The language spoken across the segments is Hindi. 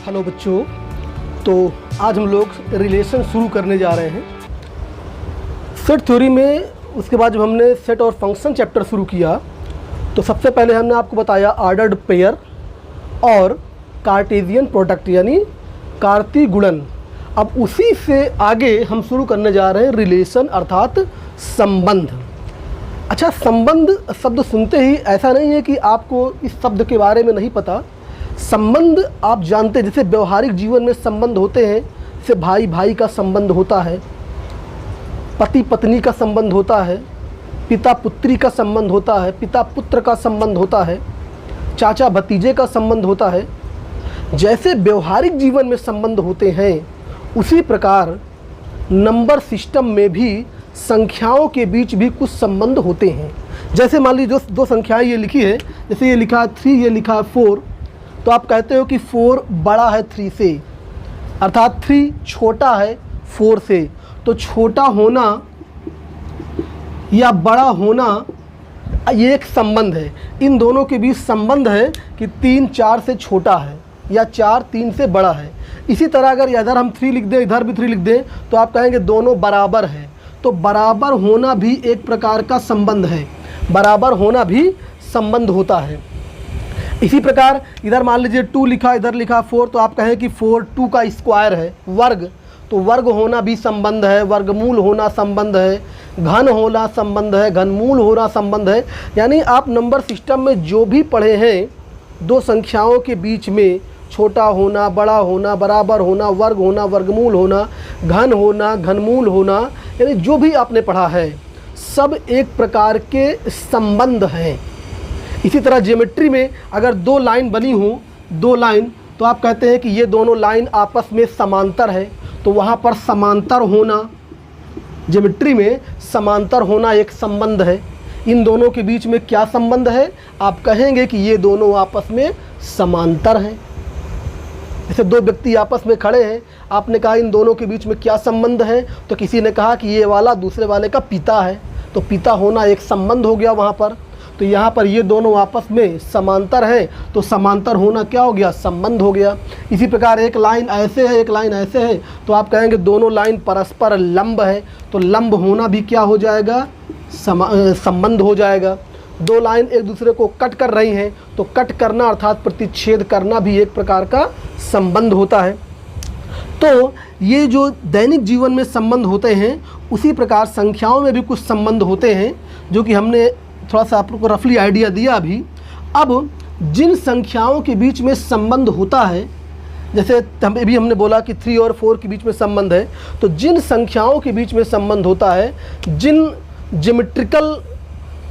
हेलो बच्चों, तो आज हम लोग रिलेशन शुरू करने जा रहे हैं सेट थ्योरी में। उसके बाद जब हमने सेट और फंक्शन चैप्टर शुरू किया तो सबसे पहले हमने आपको बताया ऑर्डर्ड पेयर और कार्टेशियन प्रोडक्ट यानी कार्तीय गुणन। अब उसी से आगे हम शुरू करने जा रहे हैं रिलेशन अर्थात संबंध। अच्छा, संबंध शब्द सुनते ही ऐसा नहीं है कि आपको इस शब्द के बारे में नहीं पता। संबंध आप जानते हैं, जैसे व्यवहारिक जीवन में संबंध होते हैं, जैसे भाई भाई का संबंध होता है, पति पत्नी का संबंध होता है, पिता पुत्री का संबंध होता है, पिता पुत्र का संबंध होता है, चाचा भतीजे का संबंध होता है। जैसे व्यवहारिक जीवन में संबंध होते हैं उसी प्रकार नंबर सिस्टम में भी संख्याओं के बीच भी कुछ संबंध होते हैं। जैसे मान लीजिए दो संख्याएं ये लिखी है, जैसे ये लिखा है 3, ये लिखा है 4, तो आप कहते हो कि 4 बड़ा है 3 से, अर्थात 3 छोटा है 4 से। तो छोटा होना या बड़ा होना ये एक संबंध है। इन दोनों के बीच संबंध है कि 3 4 से छोटा है या 4 3 से बड़ा है। इसी तरह अगर इधर हम 3 लिख दें, इधर भी 3 लिख दें, तो आप कहेंगे दोनों बराबर है। तो बराबर होना भी एक प्रकार का संबंध है, बराबर होना भी संबंध होता है। इसी प्रकार इधर मान लीजिए 2 लिखा, इधर लिखा 4, तो आप कहें कि 4 2 का स्क्वायर है, वर्ग। तो वर्ग होना भी संबंध है, वर्गमूल होना संबंध है, घन होना संबंध है, घनमूल होना संबंध है। यानी आप नंबर सिस्टम में जो भी पढ़े हैं, दो संख्याओं के बीच में छोटा होना, बड़ा होना, बराबर होना, वर्ग होना, वर्गमूल होना, घन होना, घनमूल होना, यानी जो भी आपने पढ़ा है सब एक प्रकार के संबंध हैं। इसी तरह ज्योमेट्री में अगर 2 लाइन बनी हो, 2 लाइन, तो आप कहते हैं कि ये दोनों लाइन आपस में समांतर है। तो वहाँ पर समांतर होना, ज्योमेट्री में समांतर होना एक संबंध है। इन दोनों के बीच में क्या संबंध है? आप कहेंगे कि ये दोनों आपस में समांतर हैं। जैसे 2 व्यक्ति आपस में खड़े हैं, आपने कहा इन दोनों के बीच में क्या संबंध है? तो किसी ने कहा कि ये वाला दूसरे वाले का पिता है, तो पिता होना एक संबंध हो गया वहाँ पर। तो यहाँ पर ये दोनों आपस में समांतर है, तो समांतर होना क्या हो गया? संबंध हो गया। इसी प्रकार एक लाइन ऐसे है, एक लाइन ऐसे है, तो आप कहेंगे दोनों लाइन परस्पर लंब है, तो लंब होना भी क्या हो जाएगा? संबंध हो जाएगा। 2 लाइन एक दूसरे को कट कर रही हैं, तो कट करना अर्थात प्रतिच्छेद करना भी एक प्रकार का संबंध होता है। तो ये जो दैनिक जीवन में संबंध होते हैं, उसी प्रकार संख्याओं में भी कुछ संबंध होते हैं, जो कि हमने थोड़ा सा आपको रफली आइडिया दिया अभी। अब जिन संख्याओं के बीच में संबंध होता है, जैसे अभी हमने बोला कि 3 और 4 के बीच में संबंध है, तो जिन संख्याओं के बीच में संबंध होता है, जिन ज्योमेट्रिकल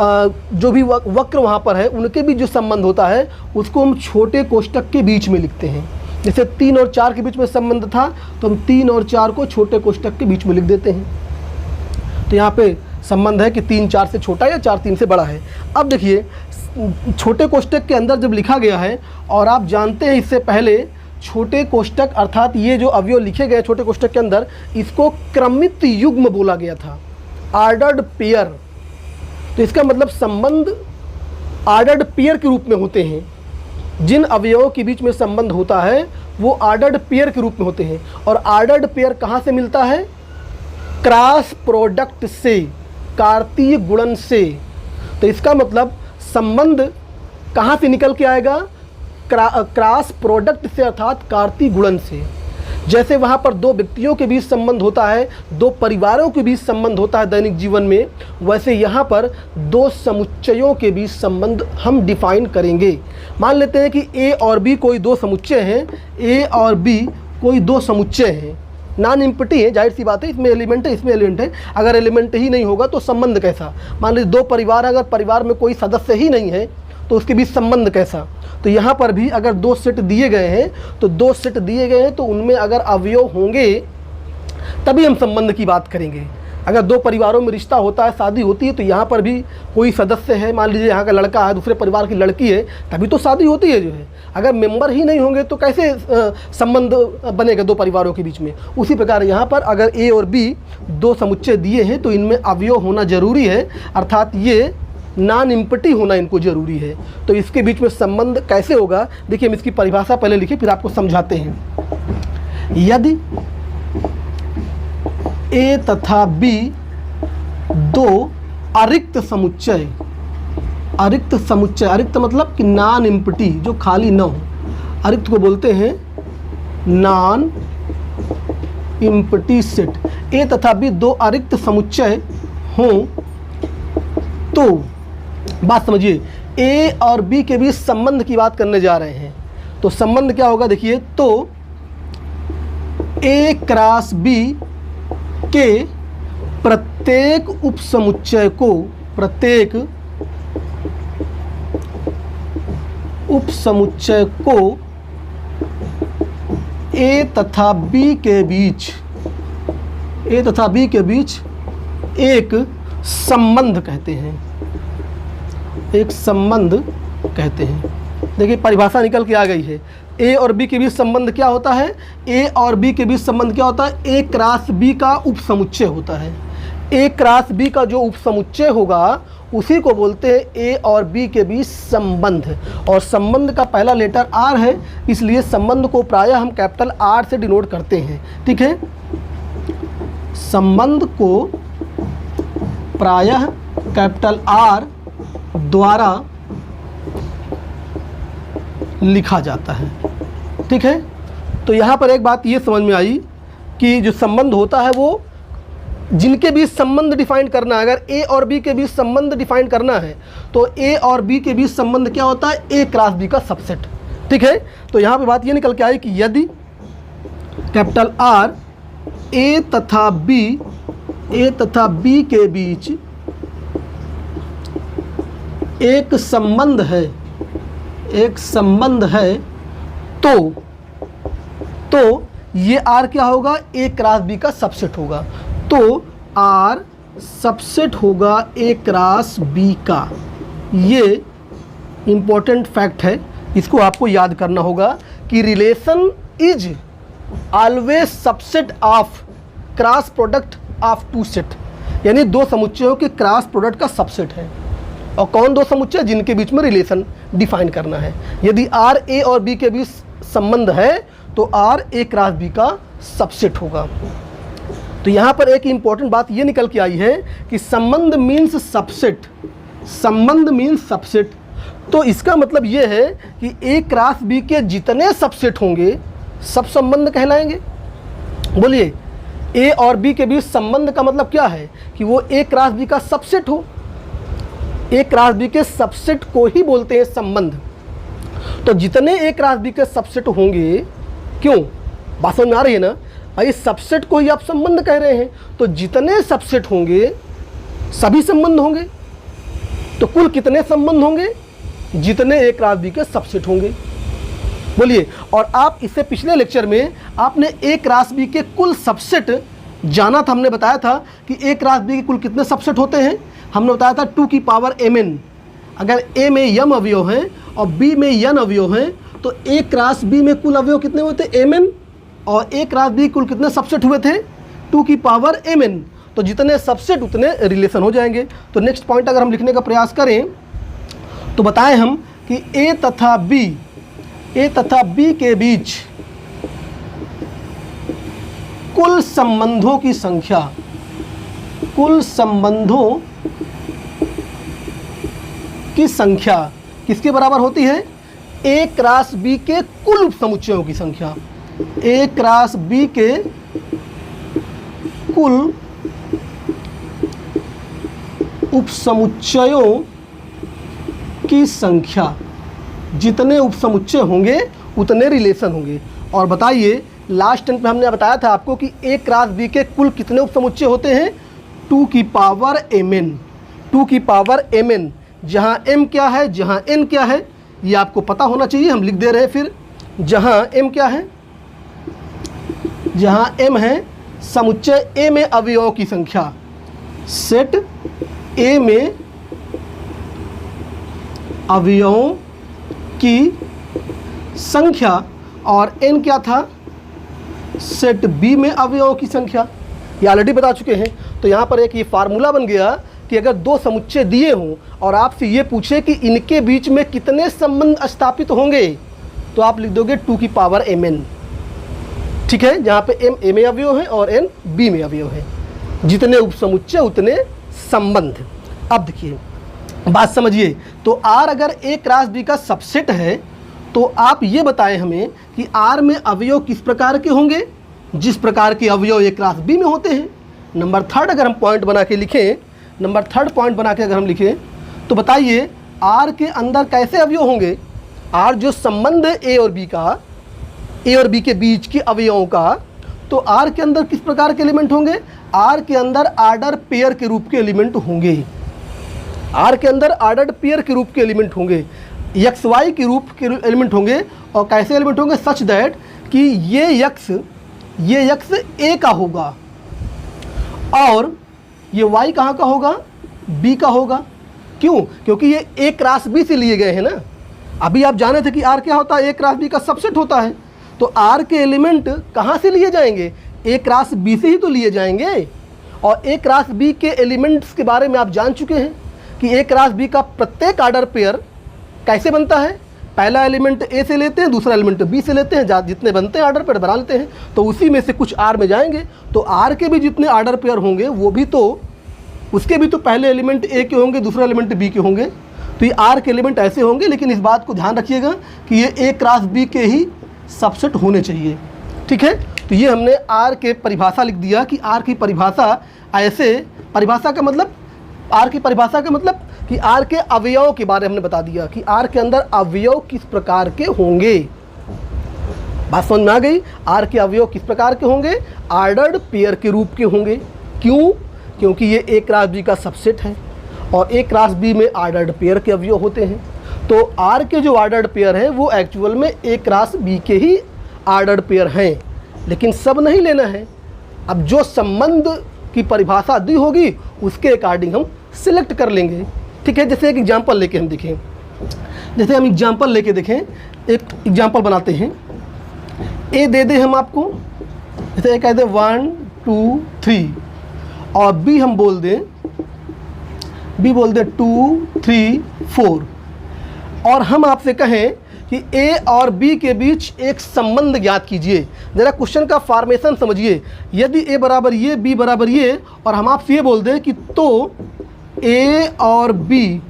जो भी वक्र वहाँ पर है उनके बीच जो संबंध होता है, उसको हम छोटे कोष्ठक के बीच में लिखते हैं। जैसे 3 और 4 के बीच में संबंध था, तो हम 3 और 4 को छोटे कोष्ठक के बीच में लिख देते हैं। तो यहाँ पे संबंध है कि 3 4 से छोटा या 4 3 से बड़ा है। अब देखिए, छोटे कोष्ठक के अंदर जब लिखा गया है, और आप जानते हैं इससे पहले छोटे कोष्ठक अर्थात ये जो अवयव लिखे गए छोटे कोष्ठक के अंदर, इसको क्रमित युग्म बोला गया था, ऑर्डर्ड पेयर। तो इसका मतलब संबंध ऑर्डर्ड पेयर के रूप में होते हैं। जिन अवयवों के बीच में संबंध होता है वो ऑर्डर्ड पेयर के रूप में होते हैं। और ऑर्डर्ड पेयर कहाँ से मिलता है? क्रॉस प्रोडक्ट से, कार्तीय गुणन से। तो इसका मतलब संबंध कहाँ से निकल के आएगा? क्रॉस प्रोडक्ट से, अर्थात कार्तीय गुणन से। जैसे वहाँ पर 2 व्यक्तियों के बीच संबंध होता है, 2 परिवारों के बीच संबंध होता है दैनिक जीवन में, वैसे यहाँ पर 2 समुच्चयों के बीच संबंध हम डिफाइन करेंगे। मान लेते हैं कि ए और बी कोई 2 समुच्चय हैं, ए और बी कोई 2 समुच्चय हैं, नॉन एम्प्टी है, जाहिर सी बात है, इसमें एलिमेंट है, इसमें एलिमेंट है। अगर एलिमेंट ही नहीं होगा तो संबंध कैसा? मान लीजिए 2 परिवार, अगर परिवार में कोई सदस्य ही नहीं है तो उसके बीच संबंध कैसा? तो यहाँ पर भी अगर 2 सेट दिए गए हैं, तो 2 सेट दिए गए हैं, तो उनमें अगर अवयव होंगे तभी हम संबंध की बात करेंगे। अगर 2 परिवारों में रिश्ता होता है, शादी होती है, तो यहाँ पर भी कोई सदस्य है, मान लीजिए यहाँ का लड़का है, दूसरे परिवार की लड़की है, तभी तो शादी होती है जो है। अगर मेंबर ही नहीं होंगे तो कैसे संबंध बनेगा 2 परिवारों के बीच में? उसी प्रकार यहाँ पर अगर ए और बी 2 समुच्चय दिए हैं, तो इनमें अवयव होना जरूरी है, अर्थात ये नॉन एम्प्टी होना इनको ज़रूरी है। तो इसके बीच में संबंध कैसे होगा, देखिए हम इसकी परिभाषा पहले लिखे फिर आपको समझाते हैं। यदि ए तथा बी दो अरिक्त समुच्चय, अरिक्त समुच्चय, अरिक्त मतलब कि नॉन एम्प्टी, जो खाली न हो, अरिक्त को बोलते हैं नॉन एम्प्टी सेट। ए तथा बी दो अरिक्त समुच्चय हों तो बात समझिए, ए और बी के बीच संबंध की बात करने जा रहे हैं। तो संबंध क्या होगा देखिए, तो ए क्रॉस बी के प्रत्येक उपसमुच्चय को, प्रत्येक उपसमुच्चय को ए तथा बी के बीच, ए तथा बी के बीच एक संबंध कहते हैं, एक संबंध कहते हैं। देखिए परिभाषा निकल के आ गई है। ए और बी के बीच संबंध क्या होता है, ए और बी के बीच संबंध क्या होता है, ए क्रॉस बी का उपसमुच्चय होता है। ए क्रॉस बी का जो उपसमुच्चय होगा उसी को बोलते हैं ए और बी के बीच संबंध। और संबंध का पहला लेटर आर है, इसलिए संबंध को प्रायः हम कैपिटल आर से डिनोट करते हैं। ठीक है, संबंध को प्रायः कैपिटल आर द्वारा लिखा जाता है। ठीक है, तो यहाँ पर एक बात ये समझ में आई कि जो संबंध होता है वो जिनके बीच संबंध डिफाइन करना है, अगर ए और बी के बीच संबंध डिफाइन करना है तो ए और बी के बीच संबंध क्या होता है, ए क्रॉस बी का सबसेट। ठीक है, तो यहाँ पे बात ये निकल के आई कि यदि कैपिटल आर ए तथा बी के बीच एक संबंध है, एक संबंध है तो ये आर क्या होगा, ए क्रॉस बी का सबसेट होगा। तो आर सबसेट होगा ए क्रॉस बी का। ये इम्पोर्टेंट फैक्ट है, इसको आपको याद करना होगा कि relation is always subset of cross product of two set, यानी दो समुच्चयों के क्रॉस प्रोडक्ट का सबसेट है। और कौन दो समुच्चय, जिनके बीच में रिलेशन डिफाइन करना है। यदि आर ए और बी के बीच संबंध है तो आर ए क्रॉस बी का सबसेट होगा। तो यहाँ पर एक इम्पॉर्टेंट बात ये निकल के आई है कि संबंध मीन्स सबसेट, संबंध मीन्स सबसेट। तो इसका मतलब ये है कि ए क्रॉस बी के जितने सबसेट होंगे सब संबंध कहलाएंगे। बोलिए, ए और बी के बीच संबंध का मतलब क्या है कि वो ए क्रॉस बी का सबसेट हो। ए क्रॉस बी के सबसेट को ही बोलते हैं संबंध। तो जितने ए क्रॉस बी के सबसेट होंगे, क्यों, बात समझ में आ रही है ना, इस सबसेट को ही आप संबंध कह रहे हैं। तो जितने सबसेट होंगे सभी संबंध होंगे। तो कुल कितने संबंध होंगे, जितने ए क्रॉस बी के सबसेट होंगे। बोलिए, और आप इससे पिछले लेक्चर में आपने ए क्रॉस बी के कुल सबसेट जाना था। हमने बताया था कि ए क्रॉस बी के कुल कितने सबसेट होते हैं, हमने बताया था 2 की पावर mn। अगर ए में m अवयव हैं और b में n अवयव हैं तो ए क्रॉस बी में कुल अवयव कितने हुए थे, mn, और ए क्रॉस बी कुल कितने सबसेट हुए थे, 2 की पावर mn। तो जितने सबसेट उतने रिलेशन हो जाएंगे। तो नेक्स्ट पॉइंट अगर हम लिखने का प्रयास करें तो बताएं हम कि ए तथा बी के बीच कुल संबंधों की संख्या, कुल संबंधों की संख्या किसके बराबर होती है, ए क्रॉस बी के कुल उपसमुच्चयों की संख्या। ए क्रॉस बी के कुल उपसमुच्चयों की संख्या, जितने उपसमुच्चय होंगे उतने रिलेशन होंगे। और बताइए, लास्ट टाइम पे हमने बताया था आपको कि ए क्रॉस बी के कुल कितने उपसमुच्चय होते हैं, 2 की पावर mn, 2 की पावर mn। जहाँ m क्या है, जहाँ n क्या है, ये आपको पता होना चाहिए, हम लिख दे रहे हैं। फिर जहाँ m क्या है, जहाँ m है समुच्चय A में अवयवों की संख्या, सेट A में अवयवों की संख्या, और n क्या था, सेट B में अवयवों की संख्या। ये ऑलरेडी बता चुके हैं। तो यहाँ पर एक ये फार्मूला बन गया कि अगर दो समुच्चय दिए हों और आपसे ये पूछे कि इनके बीच में कितने संबंध स्थापित होंगे, तो आप लिख दोगे 2 की पावर mn। ठीक है, जहाँ पे m a में अवयव है और n b में अवयव है। जितने उपसमुच्चय उतने संबंध। अब देखिए बात समझिए, तो R अगर A क्रॉस B का सबसेट है तो आप ये बताएं हमें कि R में अवयव किस प्रकार के होंगे, जिस प्रकार के अवयव A क्रॉस B में होते हैं। नंबर 3 अगर हम पॉइंट बना के लिखें, नंबर 3 पॉइंट बना के अगर हम लिखें तो बताइए R के अंदर कैसे अवयव होंगे। R जो संबंध है A और B का, A और B के बीच के अवयवों का, तो R के अंदर किस प्रकार के एलिमेंट होंगे, R के अंदर आर्डर पेयर के रूप के एलिमेंट होंगे। R के अंदर आर्डर्ड पेयर के रूप के एलिमेंट होंगे, XY के रूप के एलिमेंट होंगे। और कैसे एलिमेंट होंगे, सच दैट कि ये X A का होगा और ये Y कहाँ का होगा, B का होगा। क्यों, क्योंकि ये A क्रॉस B से लिए गए हैं ना। अभी आप जाने थे कि R क्या होता है, A क्रॉस B का सबसेट होता है। तो R के एलिमेंट कहाँ से लिए जाएंगे, A क्रॉस B से ही तो लिए जाएंगे। और A क्रॉस B के एलिमेंट्स के बारे में आप जान चुके हैं कि A क्रॉस B का प्रत्येक आर्डर पेयर कैसे बनता है। पहला एलिमेंट A से लेते हैं, दूसरा एलिमेंट B से लेते हैं, जितने बनते हैं आर्डर पेयर बना लेते हैं, तो उसी में से कुछ R में जाएंगे। तो R के भी जितने आर्डर पेयर होंगे वो भी तो, उसके भी तो पहले एलिमेंट A के होंगे, दूसरा एलिमेंट B के होंगे। तो ये R के एलिमेंट ऐसे होंगे, लेकिन इस बात को ध्यान रखिएगा कि ये A क्रॉस B के ही सबसेट होने चाहिए। ठीक है, तो ये हमने R के परिभाषा लिख दिया कि R की परिभाषा ऐसे, परिभाषा का मतलब, R की परिभाषा का मतलब कि R के अवयव के बारे में हमने बता दिया कि R के अंदर अवयव किस प्रकार के होंगे। बात समझ में आ गई। R के अवयव किस प्रकार के होंगे, आर्डर्ड पेयर के रूप के होंगे। क्यों, क्योंकि ये A क्रॉस B का सबसेट है और A क्रॉस B में आर्डर्ड पेयर के अवयव होते हैं। तो R के जो आर्डर्ड पेयर हैं वो एक्चुअल में A क्रॉस B के ही आर्डर्ड पेयर हैं, लेकिन सब नहीं लेना है। अब जो संबंध की परिभाषा दी होगी उसके अकॉर्डिंग हम सिलेक्ट कर लेंगे। ठीक है, जैसे एक एग्जांपल लेके हम देखें, जैसे हम एग्जांपल लेके देखें, एक एग्जांपल बनाते हैं। ए दे दे हम आपको, जैसे कह दे 1 2 3 और बी हम बोल दें, बी बोल दें 2 3 4 और हम आपसे कहें कि ए और बी के बीच एक संबंध ज्ञात कीजिए। ज़रा क्वेश्चन का फॉर्मेशन समझिए। यदि ए बराबर ये, बी बराबर ये, और हम आपसे ये बोल दें कि तो ए और बी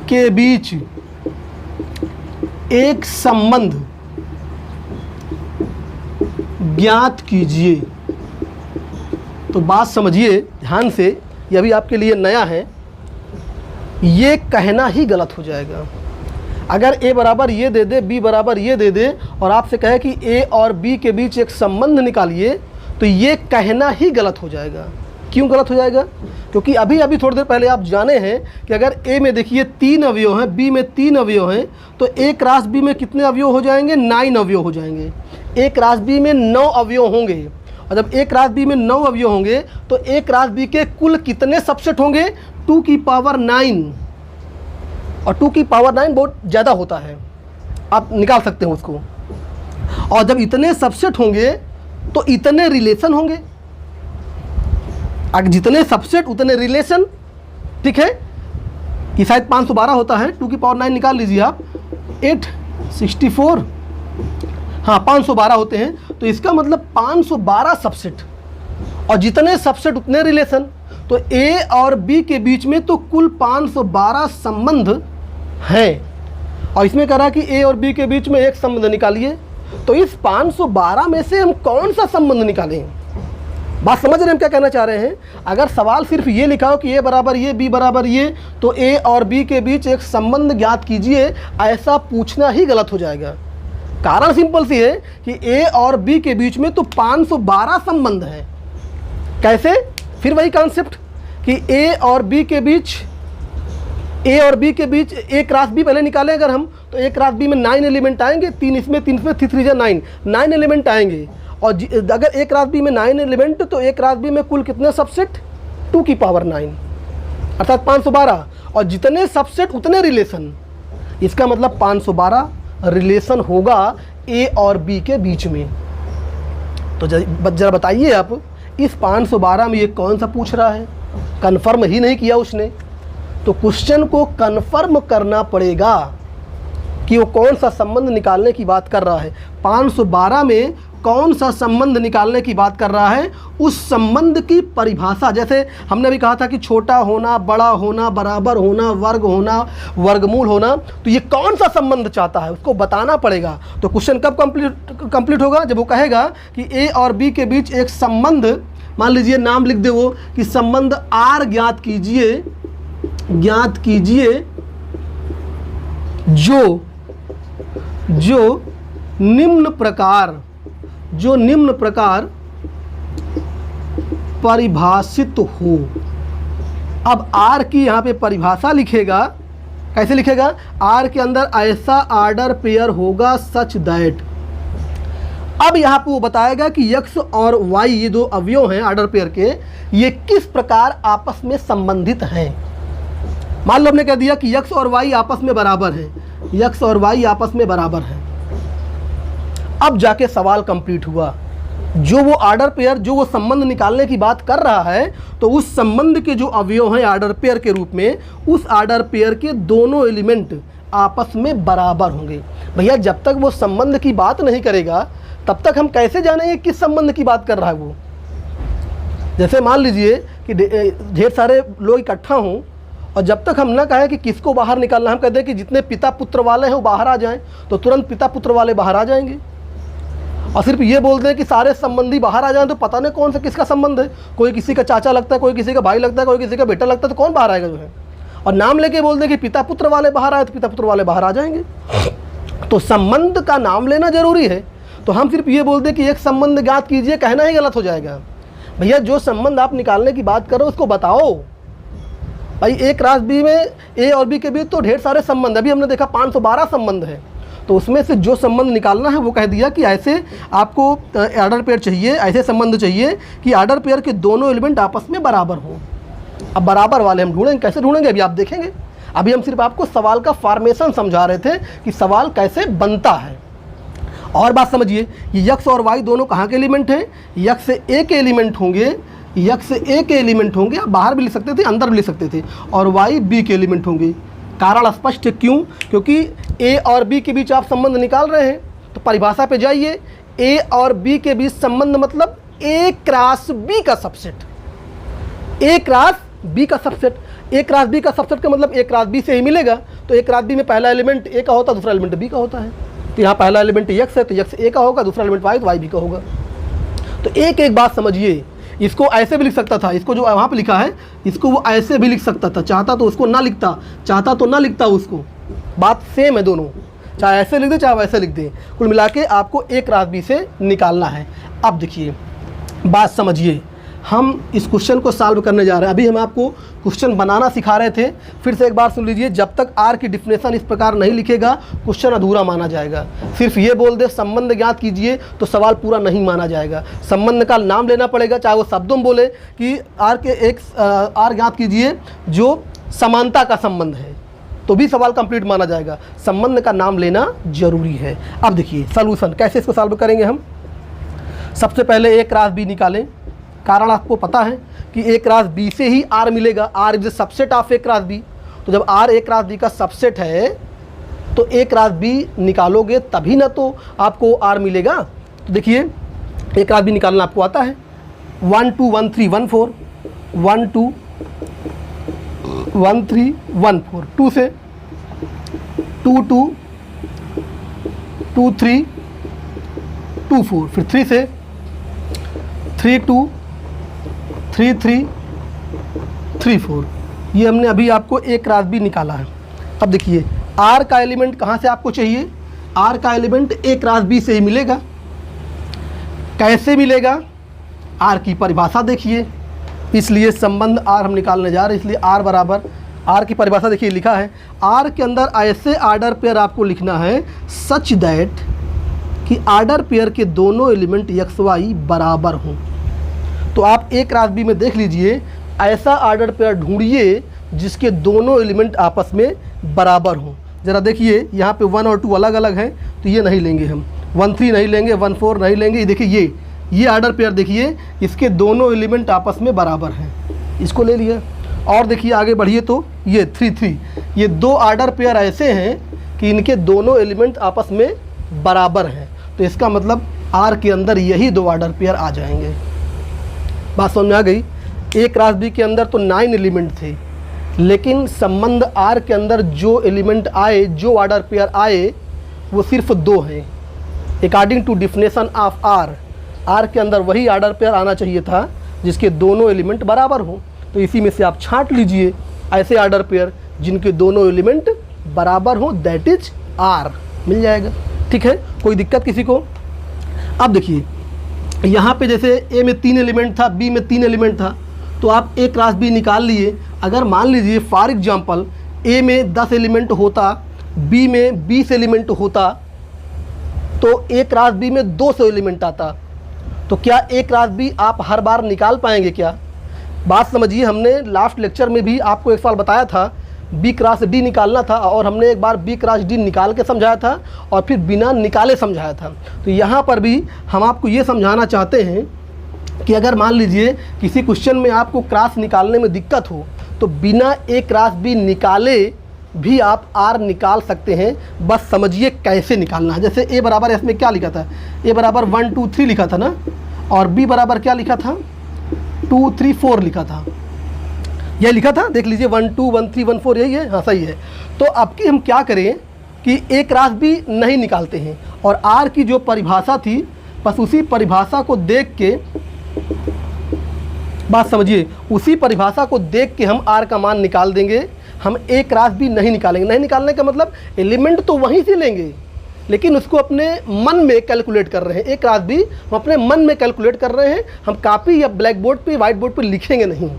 के बीच एक संबंध ज्ञात कीजिए, तो बात समझिए ध्यान से, यह भी आपके लिए नया है। ये कहना ही गलत हो जाएगा। अगर ए बराबर ये दे दे, बी बराबर ये दे दे और आपसे कहे कि ए और बी के बीच एक संबंध निकालिए, तो ये कहना ही गलत हो जाएगा। क्यों गलत हो जाएगा, क्योंकि अभी अभी थोड़ी देर पहले आप जाने हैं कि अगर ए में देखिए 3 अवयव हैं, बी में 3 अवयव हैं, तो ए क्रॉस बी में कितने अवयव हो जाएंगे, 9 अवयव हो जाएंगे। ए क्रॉस बी में 9 अवयव होंगे और जब ए क्रॉस बी में 9 अवयव होंगे तो ए क्रॉस बी के कुल कितने सबसेट होंगे, 2 की पावर 9। और 2 की पावर 9 बहुत ज़्यादा होता है, आप निकाल सकते हैं उसको। और जब इतने सबसेट होंगे तो इतने रिलेशन होंगे। अगर जितने सबसेट उतने रिलेशन। ठीक है, ये शायद 512 होता है, 2 की पावर 9 निकाल लीजिए आप, 864, हाँ 512 होते हैं। तो इसका मतलब 512 सबसेट और जितने सबसेट उतने रिलेशन। तो ए और बी के बीच में तो कुल 512 संबंध हैं और इसमें कह रहा है कि ए और बी के बीच में एक संबंध निकालिए। तो इस 512 में से हम कौन सा संबंध निकालें। बात समझ रहे हैं हम क्या कहना चाह रहे हैं। अगर सवाल सिर्फ ये लिखा हो कि ए बराबर ये, बी बराबर ये, तो ए और बी के बीच एक संबंध ज्ञात कीजिए, ऐसा पूछना ही गलत हो जाएगा। कारण सिंपल सी है कि ए और बी के बीच में तो 512 संबंध हैं। कैसे, फिर वही कॉन्सेप्ट कि ए और बी के बीच, ए और बी के बीच ए क्रॉस बी पहले निकालें अगर हम, तो ए क्रॉस बी में 9 एलिमेंट आएंगे, 3 इसमें 3 इसमें 3 जा 9 एलिमेंट आएंगे। और अगर ए क्रॉस बी में 9 एलिमेंट तो ए क्रॉस बी में कुल कितने सबसेट, 2 की पावर 9 अर्थात 512। और जितने सबसेट उतने रिलेशन, इसका मतलब 512 रिलेशन होगा ए और बी के बीच में। तो जरा बताइए आप, इस 512 में ये कौन सा पूछ रहा है, कन्फर्म ही नहीं किया उसने। तो क्वेश्चन को कन्फर्म करना पड़ेगा कि वो कौन सा संबंध निकालने की बात कर रहा है। 512 में कौन सा संबंध निकालने की बात कर रहा है, उस संबंध की परिभाषा। जैसे हमने भी कहा था कि छोटा होना, बड़ा होना, बराबर होना, वर्ग होना, वर्गमूल होना, तो ये कौन सा संबंध चाहता है उसको बताना पड़ेगा। तो क्वेश्चन कब कंप्लीट होगा, जब वो कहेगा कि ए और बी के बीच एक संबंध, मान लीजिए नाम लिख दे वो कि संबंध आर ज्ञात कीजिए जो निम्न प्रकार परिभाषित हो। अब आर की यहाँ पे परिभाषा लिखेगा, कैसे लिखेगा, आर के अंदर ऐसा आर्डर पेयर होगा सच दैट। अब यहाँ पे वो बताएगा कि x और y ये दो अवयव हैं आर्डर पेयर के, ये किस प्रकार आपस में संबंधित हैं। मान लो हमने कह दिया कि x और y आपस में बराबर हैं, x और y आपस में बराबर हैं। अब जाके सवाल कंप्लीट हुआ। जो वो आर्डर पेयर, जो वो संबंध निकालने की बात कर रहा है, तो उस संबंध के जो अवयव हैं आर्डर पेयर के रूप में, उस आर्डर पेयर के दोनों एलिमेंट आपस में बराबर होंगे। भैया जब तक वो संबंध की बात नहीं करेगा तब तक हम कैसे जानेंगे किस संबंध की बात कर रहा है वो। जैसे मान लीजिए कि ढेर सारे लोग इकट्ठा हों और जब तक हम ना कहें कि किसको बाहर निकालना, हम कहते हैं कि जितने पिता पुत्र वाले हैं वो बाहर आ जाएं, तो तुरंत पिता पुत्र वाले बाहर आ जाएंगे। और सिर्फ ये बोलते हैं कि सारे संबंधी बाहर आ जाएं, तो पता नहीं कौन सा किसका संबंध है। कोई किसी का चाचा लगता है, कोई किसी का भाई लगता है, कोई किसी का बेटा लगता है, तो कौन बाहर आएगा जो है। और नाम लेके बोलते हैं कि पिता पुत्र वाले बाहर आए, तो पिता पुत्र वाले बाहर आ जाएंगे। तो संबंध का नाम लेना जरूरी है। तो हम सिर्फ ये बोलते हैं कि एक संबंध ज्ञात कीजिए, कहना ही गलत हो जाएगा। भैया जो संबंध आप निकालने की बात करो उसको बताओ। भाई एक राशि बी में ए और बी के बीच तो ढेर सारे संबंध, अभी हमने देखा 512 संबंध है, तो उसमें से जो संबंध निकालना है वो कह दिया कि ऐसे आपको आर्डर पेयर चाहिए, ऐसे संबंध चाहिए कि आर्डर पेयर के दोनों एलिमेंट आपस में बराबर हो। अब बराबर वाले हम ढूंढेंगे, कैसे ढूंढेंगे अभी आप देखेंगे। अभी हम सिर्फ आपको सवाल का फॉर्मेशन समझा रहे थे कि सवाल कैसे बनता है। और बात समझिए, ये x और y दोनों कहाँ के एलिमेंट हैं, x से a के एलिमेंट होंगे, x से a के एलिमेंट होंगे, आप बाहर भी लिख सकते थे, अंदर भी लिख सकते थे, और y b के एलिमेंट होंगे। कारण स्पष्ट है, क्यों, क्योंकि a और b के बीच आप संबंध निकाल रहे हैं। तो परिभाषा पे जाइए, a और b के बीच संबंध मतलब a क्रॉस b का सबसेट, a क्रॉस b का सबसेट। a क्रॉस b का सबसेट का मतलब a क्रॉस b से ही मिलेगा। तो a क्रॉस b में पहला एलिमेंट a का होता है, दूसरा एलिमेंट b का होता है। तो यहाँ पहला एलिमेंट x है, तो x a का होगा, दूसरा एलिमेंट y तो y b का होगा। तो एक एक बात समझिए, इसको ऐसे भी लिख सकता था, इसको जो वहाँ पे लिखा है इसको वो ऐसे भी लिख सकता था, चाहता तो उसको ना लिखता, चाहता तो ना लिखता उसको, बात सेम है दोनों, चाहे ऐसे लिख दे चाहे वैसे लिख दे, कुल मिला के आपको एक रात बी से निकालना है। अब देखिए बात समझिए, हम इस क्वेश्चन को सॉल्व करने जा रहे हैं। अभी हम आपको क्वेश्चन बनाना सिखा रहे थे, फिर से एक बार सुन लीजिए। जब तक आर की डिफिनेशन इस प्रकार नहीं लिखेगा क्वेश्चन अधूरा माना जाएगा। सिर्फ ये बोल दे संबंध ज्ञात कीजिए तो सवाल पूरा नहीं माना जाएगा। संबंध का नाम लेना पड़ेगा, चाहे वो शब्दों में बोले कि आर ज्ञात कीजिए जो समानता का संबंध है, तो भी सवाल कंप्लीट माना जाएगा। संबंध का नाम लेना जरूरी है। अब देखिए सॉल्यूशन कैसे इसको सॉल्व करेंगे हम। सबसे पहले ए क्रॉस बी निकालें। कारण आपको पता है कि ए क्रॉस बी से ही आर मिलेगा, R is the subset of A cross B. तो जब आर ए क्रॉस बी का सबसेट है तो ए क्रॉस बी निकालोगे तभी ना तो आपको आर मिलेगा। तो देखिए ए क्रॉस बी निकालना आपको आता है, 1 2 1 3 1 4, 1 2 1 3 1 4, 2 से 2 2 2 3 2 4, फिर 3 से 3 2 3 3 3 4। ये हमने अभी आपको ए क्रॉस बी निकाला है। अब देखिए आर का एलिमेंट कहाँ से आपको चाहिए, आर का एलिमेंट ए क्रॉस बी से ही मिलेगा। कैसे मिलेगा, आर की परिभाषा देखिए, इसलिए संबंध आर हम निकालने जा रहे हैं, इसलिए आर बराबर, आर की परिभाषा देखिए लिखा है, आर के अंदर ऐसे आर्डर पेयर आपको लिखना है सच दैट कि आर्डर पेयर के दोनों एलिमेंट एक्स वाई बराबर हों। तो आप ए क्रॉस बी में देख लीजिए, ऐसा आर्डर पेयर ढूंढिए जिसके दोनों एलिमेंट आपस में बराबर हों। ज़रा देखिए यहाँ पे 1 और 2 अलग अलग हैं, तो ये नहीं लेंगे हम, 1 3 नहीं लेंगे, 1 4 नहीं लेंगे। ये देखिए ये आर्डर पेयर देखिए, इसके दोनों एलिमेंट आपस में बराबर हैं, इसको ले लिया। और देखिए आगे बढ़िए तो ये 3 3, ये दो ऑर्डर पेयर ऐसे हैं कि इनके दोनों एलिमेंट आपस में बराबर हैं, तो इसका मतलब R के अंदर यही दो ऑर्डर पेयर आ जाएंगे। बात समझ में आ गई। A क्रॉस B के अंदर तो 9 एलिमेंट थे, लेकिन संबंध R के अंदर जो एलिमेंट आए, जो ऑर्डर पेयर आए, वो सिर्फ 2 हैं। According to definition of R के अंदर वही ऑर्डर पेयर आना चाहिए था जिसके दोनों एलिमेंट बराबर हों। तो इसी में से आप छांट लीजिए ऐसे ऑर्डर पेयर जिनके दोनों एलिमेंट बराबर हों, दैट इज R, मिल जाएगा। ठीक है, कोई दिक्कत किसी को? अब देखिए यहाँ पे जैसे A में 3 एलिमेंट था, B में 3 एलिमेंट था, तो आप A क्रॉस B निकाल लिए। अगर मान लीजिए फॉर एग्जांपल A में 10 एलिमेंट होता, B में 20 एलिमेंट होता, तो A क्रॉस B में 200 एलिमेंट आता, तो क्या A क्रॉस B आप हर बार निकाल पाएंगे क्या? बात समझिए, हमने लास्ट लेक्चर में भी आपको एक सवाल बताया था, B क्रॉस D निकालना था, और हमने एक बार B क्रॉस D निकाल के समझाया था और फिर बिना निकाले समझाया था। तो यहाँ पर भी हम आपको ये समझाना चाहते हैं कि अगर मान लीजिए किसी क्वेश्चन में आपको क्रॉस निकालने में दिक्कत हो, तो बिना A क्रॉस B निकाले भी आप R निकाल सकते हैं। बस समझिए कैसे निकालना है। जैसे A बराबर इसमें क्या लिखा था, A बराबर 1 2 3 लिखा था ना, और B बराबर क्या लिखा था, 2 3 4 लिखा था, यह लिखा था, देख लीजिए 1 2 1 3 1 4, यही है, हाँ सही है। तो अब की हम क्या करें कि A क्रॉस B नहीं निकालते हैं, और R की जो परिभाषा थी बस उसी परिभाषा को देख के, बात समझिए, उसी परिभाषा को देख के हम R का मान निकाल देंगे। हम A क्रॉस B नहीं निकालेंगे। नहीं निकालने का मतलब एलिमेंट तो वहीं से लेंगे, लेकिन उसको अपने मन में कैलकुलेट कर रहे हैं। A क्रॉस B हम अपने मन में कैलकुलेट कर रहे हैं, हम कॉपी या ब्लैक बोर्ड पे, वाइट बोर्ड पे लिखेंगे नहीं।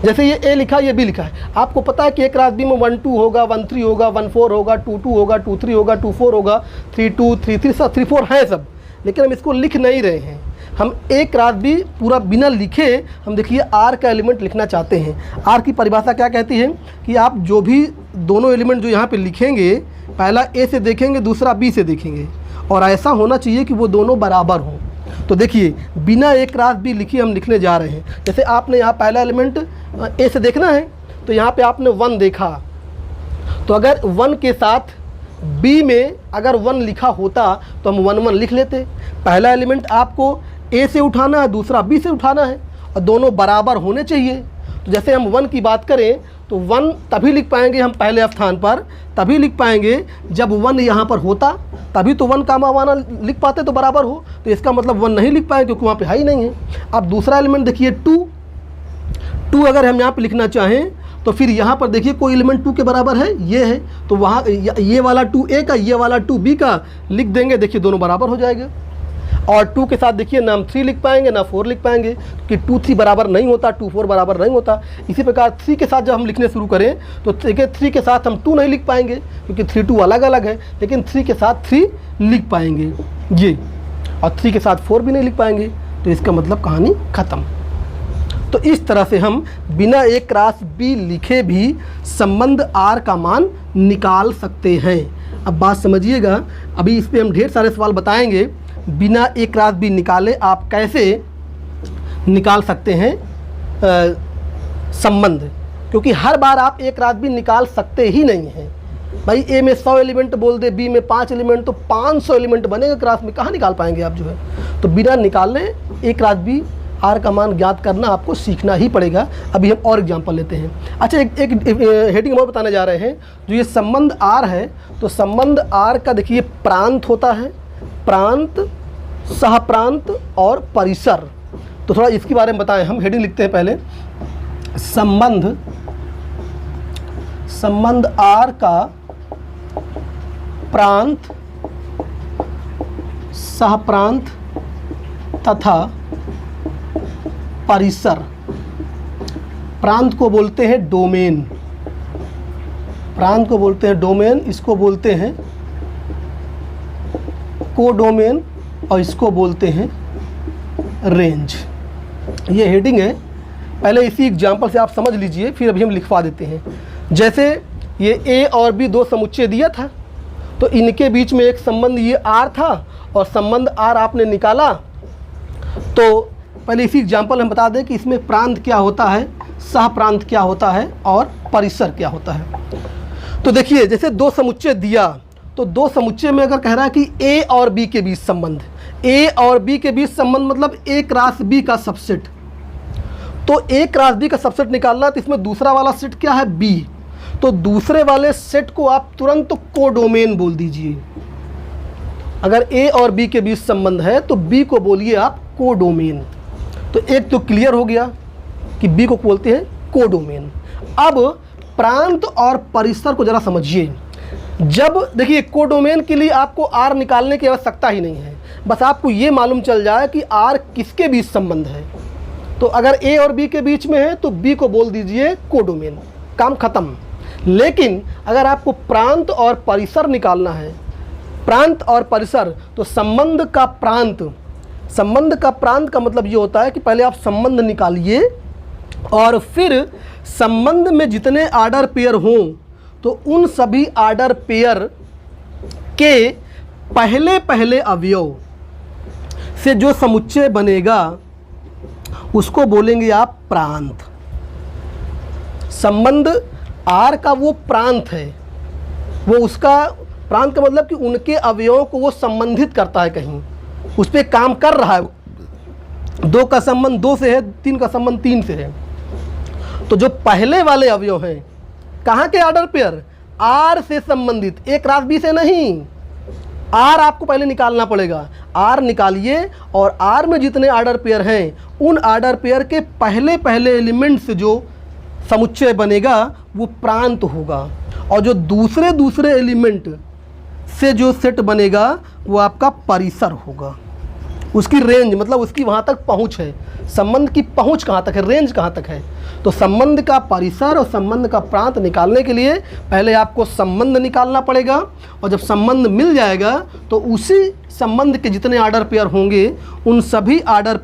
जैसे ये A लिखा, ये B लिखा है, आपको पता है कि A क्रॉस B में 1 2 होगा, 1 3 होगा, 1 4 होगा, 2 2 होगा, 2 3 होगा, 2 4 होगा, 3 2 3 3 सब 3 4 है सब, लेकिन हम इसको लिख नहीं रहे हैं। हम A क्रॉस B पूरा बिना लिखे हम देखिए R का एलिमेंट लिखना चाहते हैं। R की परिभाषा क्या कहती है कि आप जो भी दोनों एलिमेंट जो यहाँ पे लिखेंगे, पहला A से देखेंगे, दूसरा B से देखेंगे, और ऐसा होना चाहिए कि वो दोनों बराबर हों। तो देखिए बिना A क्रॉस B लिखिए हम लिखने जा रहे हैं। जैसे आपने यहाँ पहला एलिमेंट A से देखना है, तो यहाँ पे आपने 1 देखा, तो अगर 1 के साथ B में अगर 1 लिखा होता तो हम 1 1 लिख लेते। पहला एलिमेंट आपको A से उठाना है, दूसरा B से उठाना है, और दोनों बराबर होने चाहिए। तो जैसे हम 1 की बात करें तो 1 तभी लिख पाएंगे हम पहले स्थान पर, तभी लिख पाएंगे जब 1 यहाँ पर होता, तभी तो 1 का माना लिख पाते तो बराबर हो। तो इसका मतलब 1 नहीं लिख पाएंगे क्योंकि वहाँ पे है ही नहीं है। अब दूसरा एलिमेंट देखिए 2 अगर हम यहाँ पे लिखना चाहें तो फिर यहाँ पर देखिए कोई एलिमेंट 2 के बराबर है, ये है, तो वहाँ ये वाला 2A का, ये वाला 2B का लिख देंगे, देखिए दोनों बराबर हो जाएगा। और 2 के साथ देखिए ना हम 3 लिख पाएंगे ना 4 लिख पाएंगे, क्योंकि 2 3 बराबर नहीं होता, 2 4 बराबर नहीं होता। इसी प्रकार 3 के साथ जब हम लिखने शुरू करें तो देखिए 3 के साथ हम 2 नहीं लिख पाएंगे क्योंकि 3 2 अलग अलग है, लेकिन 3 के साथ 3 लिख पाएंगे ये, और 3 के साथ 4 भी नहीं लिख पाएंगे। तो इसका मतलब कहानी ख़त्म। तो इस तरह से हम बिना A क्रॉस B लिखे भी संबंध R का मान निकाल सकते हैं। अब बात समझिएगा, अभी इस पर हम ढेर सारे सवाल बताएंगे। बिना A क्रॉस B निकाले आप कैसे निकाल सकते हैं संबंध, क्योंकि हर बार आप A क्रॉस B निकाल सकते ही नहीं हैं। भाई A में 100 एलिमेंट बोल दे, B में 5 एलिमेंट, तो 500 एलिमेंट बनेगा क्रॉस में, कहाँ निकाल पाएंगे आप जो है। तो बिना निकालने A क्रॉस B R का मान ज्ञात करना आपको सीखना ही पड़ेगा। अभी हम और एग्जांपल लेते हैं। अच्छा, एक हेडिंग और बताने जा रहे हैं। जो ये संबंध R है, तो संबंध R का देखिए प्रांत होता है, प्रांत, सहप्रांत और परिसर। तो थोड़ा इसके बारे में बताएं। हम हेडिंग लिखते हैं पहले, संबंध R का प्रांत, सहप्रांत तथा परिसर। प्रांत को बोलते हैं डोमेन, प्रांत को बोलते हैं डोमेन, इसको बोलते हैं कोडोमेन, और इसको बोलते हैं रेंज। ये हेडिंग है, पहले इसी एग्जांपल से आप समझ लीजिए, फिर अभी हम लिखवा देते हैं। जैसे ये A और B दो समुच्चय दिया था, तो इनके बीच में एक संबंध ये R था, और संबंध R आपने निकाला, तो पहले इसी एग्जाम्पल हम बता दें कि इसमें प्रांत क्या होता है, सह प्रांत क्या होता है और परिसर क्या होता है। तो देखिए जैसे दो समुच्चय दिया, तो दो समुच्चय में अगर कह रहा है कि ए और बी के बीच संबंध, ए और बी के बीच संबंध मतलब ए क्रॉस बी का सबसेट, तो ए क्रॉस बी का सबसेट निकालना है, तो इसमें दूसरा वाला सेट क्या है, बी। तो दूसरे वाले सेट को आप तुरंत कोडोमेन बोल दीजिए। अगर ए और बी के बीच संबंध है तो बी को बोलिए आप कोडोमेन। तो एक तो क्लियर हो गया कि बी को बोलते हैं कोडोमेन। अब प्रांत और परिसर को ज़रा समझिए। जब देखिए कोडोमेन के लिए आपको आर निकालने की आवश्यकता ही नहीं है, बस आपको ये मालूम चल जाए कि आर किसके बीच संबंध है। तो अगर ए और बी के बीच में है तो बी को बोल दीजिए कोडोमेन, काम खत्म। लेकिन अगर आपको प्रांत और परिसर निकालना है, प्रांत और परिसर, तो संबंध का प्रांत का मतलब ये होता है कि पहले आप संबंध निकालिए और फिर संबंध में जितने आर्डर पेयर हों तो उन सभी आर्डर पेयर के पहले पहले अवयव से जो समुच्चय बनेगा उसको बोलेंगे आप प्रांत। संबंध आर का वो प्रांत है, वो उसका प्रांत का मतलब कि उनके अवयवों को वो संबंधित करता है, कहीं उस पर काम कर रहा है। दो का संबंध दो से है, तीन का संबंध तीन से है। तो जो पहले वाले अवयव हैं, कहाँ के आर्डर पेयर, आर से संबंधित, ए क्रॉस बी से नहीं। आर आपको पहले निकालना पड़ेगा, आर निकालिए और आर में जितने आर्डर पेयर हैं उन आर्डर पेयर के पहले पहले एलिमेंट से जो समुच्चय बनेगा वो प्रांत होगा, और जो दूसरे एलिमेंट से जो सेट बनेगा वो आपका परिसर होगा। उसकी रेंज मतलब उसकी वहाँ तक पहुँच है, संबंध की पहुँच कहाँ तक है, रेंज कहाँ तक है। तो संबंध का परिसर और संबंध का प्रांत निकालने के लिए पहले आपको संबंध निकालना पड़ेगा, और जब संबंध मिल जाएगा तो उसी संबंध के जितने आर्डर पेयर होंगे उन सभी आर्डर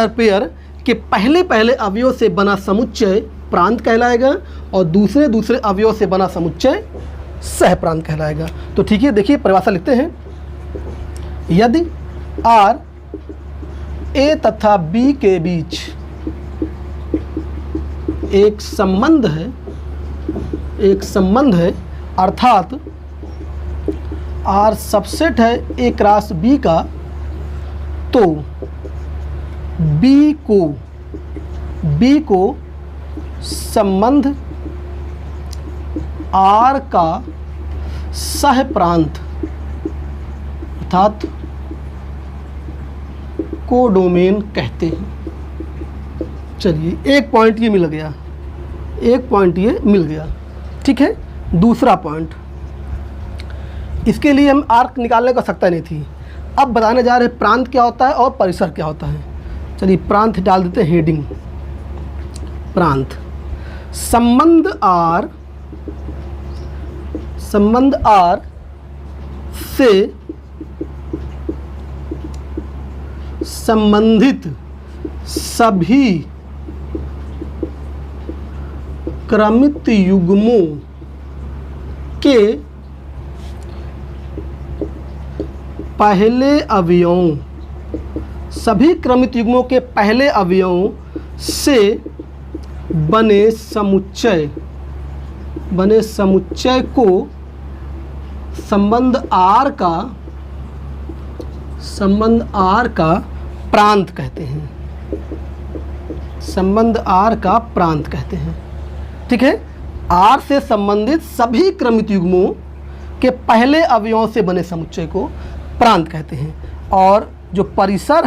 पेयर के पहले पहले अवयव से बना समुच्चय प्रांत कहलाएगा, और दूसरे अवयव से बना समुच्चय सह प्रांत कहलाएगा। तो ठीक है, देखिए परिभाषा लिखते हैं। यदि आर ए तथा बी के बीच एक संबंध है अर्थात आर सबसेट है ए क्रॉस बी का, तो बी को संबंध आर का सह प्रांत अर्थात कोडोमेन कहते हैं। चलिए एक पॉइंट ये मिल गया, ठीक है। दूसरा पॉइंट, इसके लिए हम आर्क निकालने की आवश्यकता नहीं थी, अब बताने जा रहे हैं प्रांत क्या होता है और परिसर क्या होता है। चलिए प्रांत डाल देते हैं हेडिंग। प्रांत संबंध आर से संबंधित सभी क्रमित युग्मों के पहले अवयवों, सभी क्रमित युग्मों के पहले अवयवों से बने समुच्चय को संबंध आर का प्रांत कहते हैं। संबंध आर का प्रांत कहते हैं, ठीक है। आर से संबंधित सभी क्रमित युग्मों के पहले अवयवों से बने समुच्चय को प्रांत कहते हैं। और जो परिसर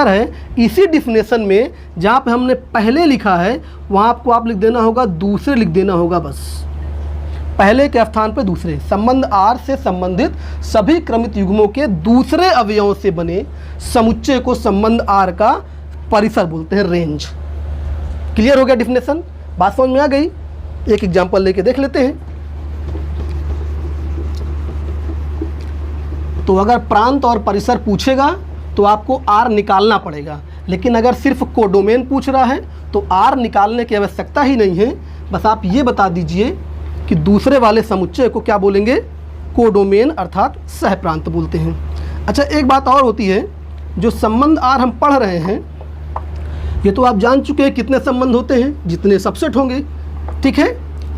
है इसी डिफिनेशन में जहाँ पे हमने पहले लिखा है वहाँ आपको आप लिख देना होगा, दूसरे लिख देना होगा, बस पहले के स्थान पे दूसरे। संबंध आर से संबंधित सभी क्रमित युग्मों के दूसरे अवयवों से बने समुच्चय को संबंध आर का परिसर बोलते हैं, रेंज। क्लियर हो गया डिफिनेशन, बात समझ में आ गई। एक एग्जांपल लेके देख लेते हैं। तो अगर प्रांत और परिसर पूछेगा तो आपको आर निकालना पड़ेगा, लेकिन अगर सिर्फ कोडोमेन पूछ रहा है तो आर निकालने की आवश्यकता ही नहीं है। बस आप ये बता दीजिए कि दूसरे वाले समुच्चय को क्या बोलेंगे, कोडोमेन अर्थात सह प्रांत बोलते हैं। अच्छा, एक बात और होती है, जो संबंध आर हम पढ़ रहे हैं, ये तो आप जान चुके हैं कितने संबंध होते हैं, जितने सबसेट होंगे। ठीक है,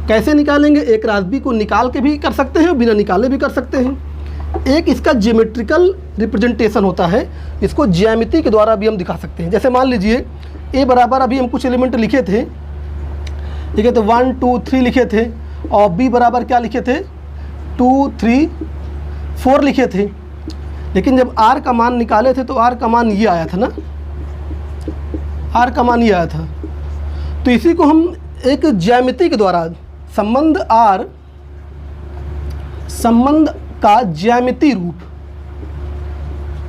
कैसे निकालेंगे? एक राशि बी को निकाल के भी कर सकते हैं और बिना निकाले भी कर सकते हैं। एक इसका ज्योमेट्रिकल रिप्रेजेंटेशन होता है, इसको ज्यामिति के द्वारा भी हम दिखा सकते हैं। जैसे मान लीजिए ए बराबर, अभी हम कुछ एलिमेंट लिखे थे, ठीक है, तो 1 2 3 लिखे थे, और बी बराबर क्या लिखे थे? 2 3 4 लिखे थे। लेकिन जब आर का मान निकाले थे तो आर का मान ये आया था ना, आर का मान ये आया था। तो इसी को हम एक ज्यामिति के द्वारा, संबंध आर, संबंध का ज्यामिति रूप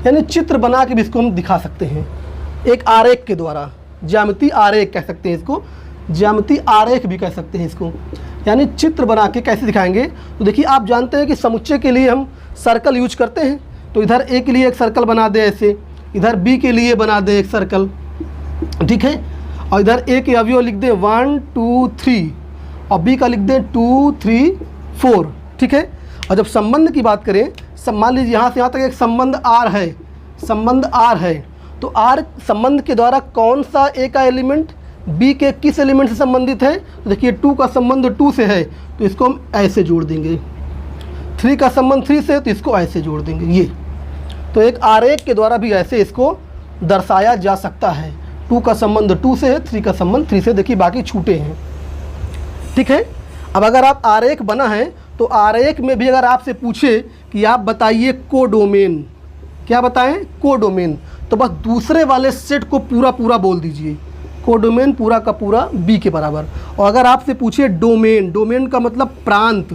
यानी चित्र बना के भी इसको हम दिखा सकते हैं, एक आरेख के द्वारा। ज्यामिति आरेख कह सकते हैं इसको, ज्यामिति आरेख भी कह सकते हैं इसको, यानी चित्र बना के कैसे दिखाएंगे। तो देखिए, आप जानते हैं कि समुच्चय के लिए हम सर्कल यूज करते हैं, तो इधर ए के लिए एक सर्कल बना दें ऐसे, इधर बी के लिए बना दें एक सर्कल, ठीक है, और इधर ए के अवयव लिख दें 1 2 3 और बी का लिख दें 2 3 4, ठीक है। और जब संबंध की बात करें, मान लीजिए यहाँ से यहाँ तक एक संबंध आर है, संबंध आर है, तो आर संबंध के द्वारा कौन सा ए का एलिमेंट बी के किस एलिमेंट से संबंधित है? तो देखिए 2 का संबंध 2 से है, तो इसको हम ऐसे जोड़ देंगे। 3 का संबंध 3 से, तो इसको ऐसे जोड़ देंगे। ये तो एक आरेख के द्वारा भी ऐसे इसको दर्शाया जा सकता है। 2 का संबंध 2 से है, 3 का संबंध 3 से, देखिए बाकी छूटे हैं, ठीक है। अब अगर आप आरेख बना है तो आरेख में भी अगर आपसे पूछे कि आप बताइए कोडोमेन, क्या बताएं? कोडोमेन, तो बस दूसरे वाले सेट को पूरा पूरा बोल दीजिए, कोडोमेन पूरा का पूरा बी के बराबर। और अगर आपसे पूछे डोमेन, डोमेन का मतलब प्रांत,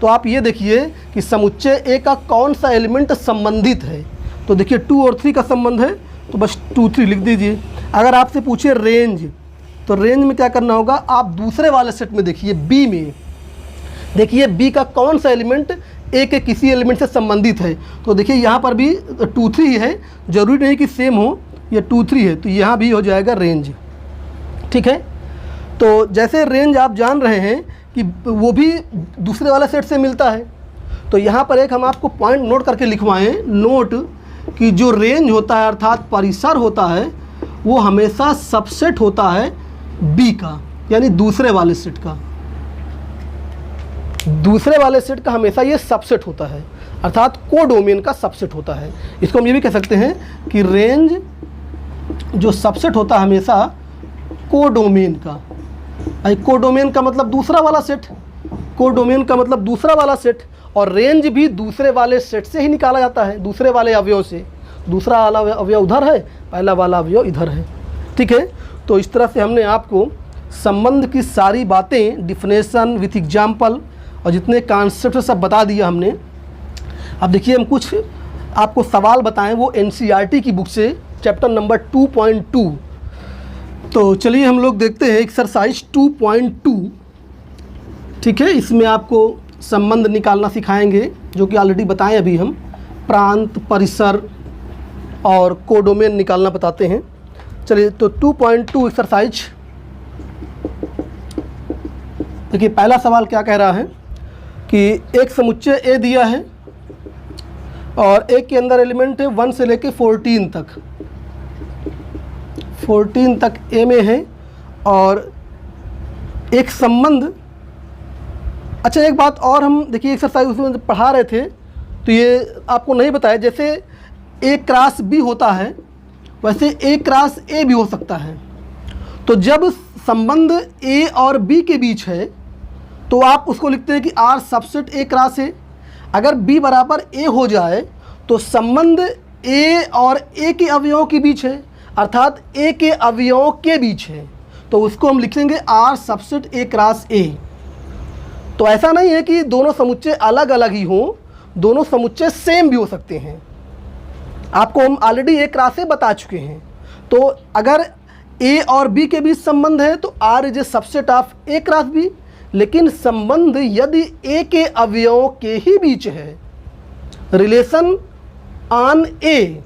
तो आप ये देखिए कि समुच्चय ए का कौन सा एलिमेंट संबंधित है। तो देखिए 2 और 3 का संबंध है, तो बस 2 3 लिख दीजिए। अगर आपसे पूछे रेंज, तो रेंज में क्या करना होगा? आप दूसरे वाले सेट में देखिए, बी में देखिए बी का कौन सा एलिमेंट ए के किसी एलिमेंट से संबंधित है। तो देखिए यहाँ पर भी 2 3 है, जरूरी नहीं कि सेम हो, ये 2 3 है, तो यहाँ भी हो जाएगा रेंज, ठीक है। तो जैसे रेंज आप जान रहे हैं कि वो भी दूसरे वाले सेट से मिलता है, तो यहाँ पर एक हम आपको पॉइंट नोट करके लिखवाएं, नोट कि जो रेंज होता है अर्थात परिसर होता है, वो हमेशा सबसेट होता है बी का, यानी दूसरे वाले सेट का, दूसरे वाले सेट का हमेशा ये सबसेट होता है, अर्थात कोडोमेन का सबसेट होता है। इसको हम ये भी कह सकते हैं कि रेंज जो सबसेट होता है हमेशा कोडोमेन का। कोडोमेन का मतलब दूसरा वाला सेट, कोडोमेन का मतलब दूसरा वाला सेट, और रेंज भी दूसरे वाले सेट से ही निकाला जाता है, दूसरे वाले अवयव से। दूसरा वाला अवयव उधर है, पहला वाला अवयव इधर है, ठीक है। तो इस तरह से हमने आपको संबंध की सारी बातें, डिफिनेशन विथ एग्जाम्पल और जितने कॉन्सेप्ट सब बता दिया हमने। अब देखिए हम कुछ आपको सवाल बताएं, वो एनसीईआरटी की बुक से, चैप्टर नंबर 2.2। तो चलिए हम लोग देखते हैं एक्सरसाइज 2.2, ठीक है। इसमें आपको संबंध निकालना सिखाएंगे, जो कि ऑलरेडी बताएं अभी हम, प्रांत, परिसर और कोडोमेन निकालना बताते हैं। चलिए तो 2.2 एक्सरसाइज, देखिए पहला सवाल क्या कह रहा है कि एक समुच्चय ए दिया है और ए के अंदर एलिमेंट है 1 से लेके 14 तक, 14 तक ए में है, और एक संबंध। अच्छा एक बात और, हम देखिए एक्सरसाइज उसमें पढ़ा रहे थे तो ये आपको नहीं बताया, जैसे ए क्रॉस बी होता है वैसे ए क्रॉस ए भी हो सकता है। तो जब संबंध ए और बी के बीच है तो आप उसको लिखते हैं कि R subset A cross A. अगर बी बराबर ए हो जाए तो संबंध ए और ए के अवयवों के बीच है, अर्थात ए के अवयवों के बीच है, तो उसको हम लिखेंगे R subset A cross A. तो ऐसा नहीं है कि दोनों समुच्चय अलग अलग ही हों, दोनों समुच्चय सेम भी हो सकते हैं। आपको हम ऑलरेडी ए क्रॉस ए बता चुके हैं। तो अगर ए और बी के बीच संबंध है तो R is a subset of A cross B, लेकिन संबंध यदि ए के अवयवों के ही बीच है, relation on a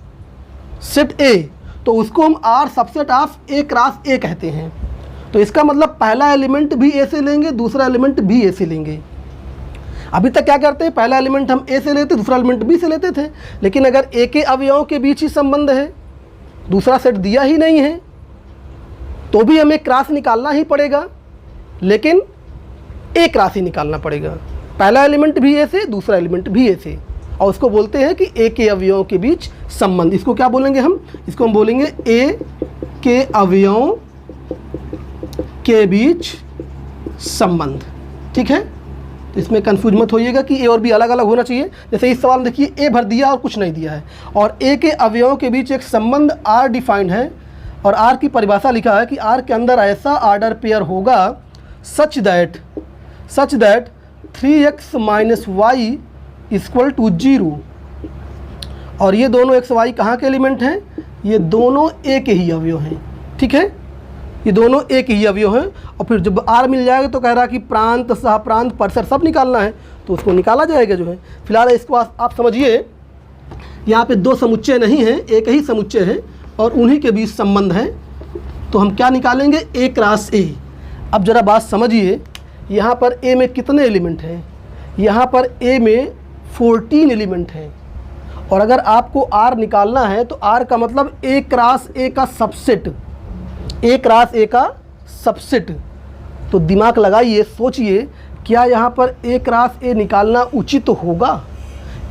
set A, तो उसको हम R subset of A cross A कहते हैं। तो इसका मतलब पहला एलिमेंट भी ए से लेंगे, दूसरा एलिमेंट भी ए से लेंगे। अभी तक क्या करते हैं, पहला एलिमेंट हम ए से लेते, दूसरा एलिमेंट बी से लेते थे, लेकिन अगर ए के अवयवों के बीच ही संबंध है, दूसरा सेट दिया ही नहीं है, तो भी हमें क्रॉस निकालना ही पड़ेगा, लेकिन एक क्रॉस ही निकालना पड़ेगा। पहला एलिमेंट भी ए से, दूसरा एलिमेंट भी ए से, और उसको बोलते हैं कि ए के अवयवों के बीच संबंध। इसको क्या बोलेंगे हम, इसको हम बोलेंगे ए के अवयवों के बीच संबंध। ठीक है, तो इसमें कंफ्यूज मत होइएगा कि ए और बी अलग अलग होना चाहिए। जैसे इस सवाल में देखिए ए भर दिया और कुछ नहीं दिया है, और ए के अवयवों के बीच एक संबंध आर डिफाइंड है, और आर की परिभाषा लिखा है कि आर के अंदर ऐसा ऑर्डर पेयर होगा such that 3x minus y equal to 0, और ये दोनों एक्स वाई कहाँ के एलिमेंट हैं, ये दोनों ए के ही अवयव हैं। ठीक है, ये दोनों एक ही अवयव हैं। और फिर जब आर मिल जाएगा तो कह रहा कि प्रांत, सहप्रांत, परिसर सब निकालना है, तो उसको निकाला जाएगा जो है। फिलहाल इसको आप समझिए, यहाँ पे दो समुच्चय नहीं हैं, एक ही समुच्चय है और उन्हीं के बीच संबंध है। तो हम क्या निकालेंगे, ए क्रॉस ए। अब ज़रा बात समझिए, यहाँ पर ए में कितने एलिमेंट हैं, यहाँ पर ए में 14 एलिमेंट हैं, और अगर आपको आर निकालना है तो आर का मतलब ए क्रॉस ए का सबसेट, ए क्रॉस ए का सबसेट। तो दिमाग लगाइए, सोचिए, क्या यहाँ पर ए क्रॉस ए निकालना उचित होगा।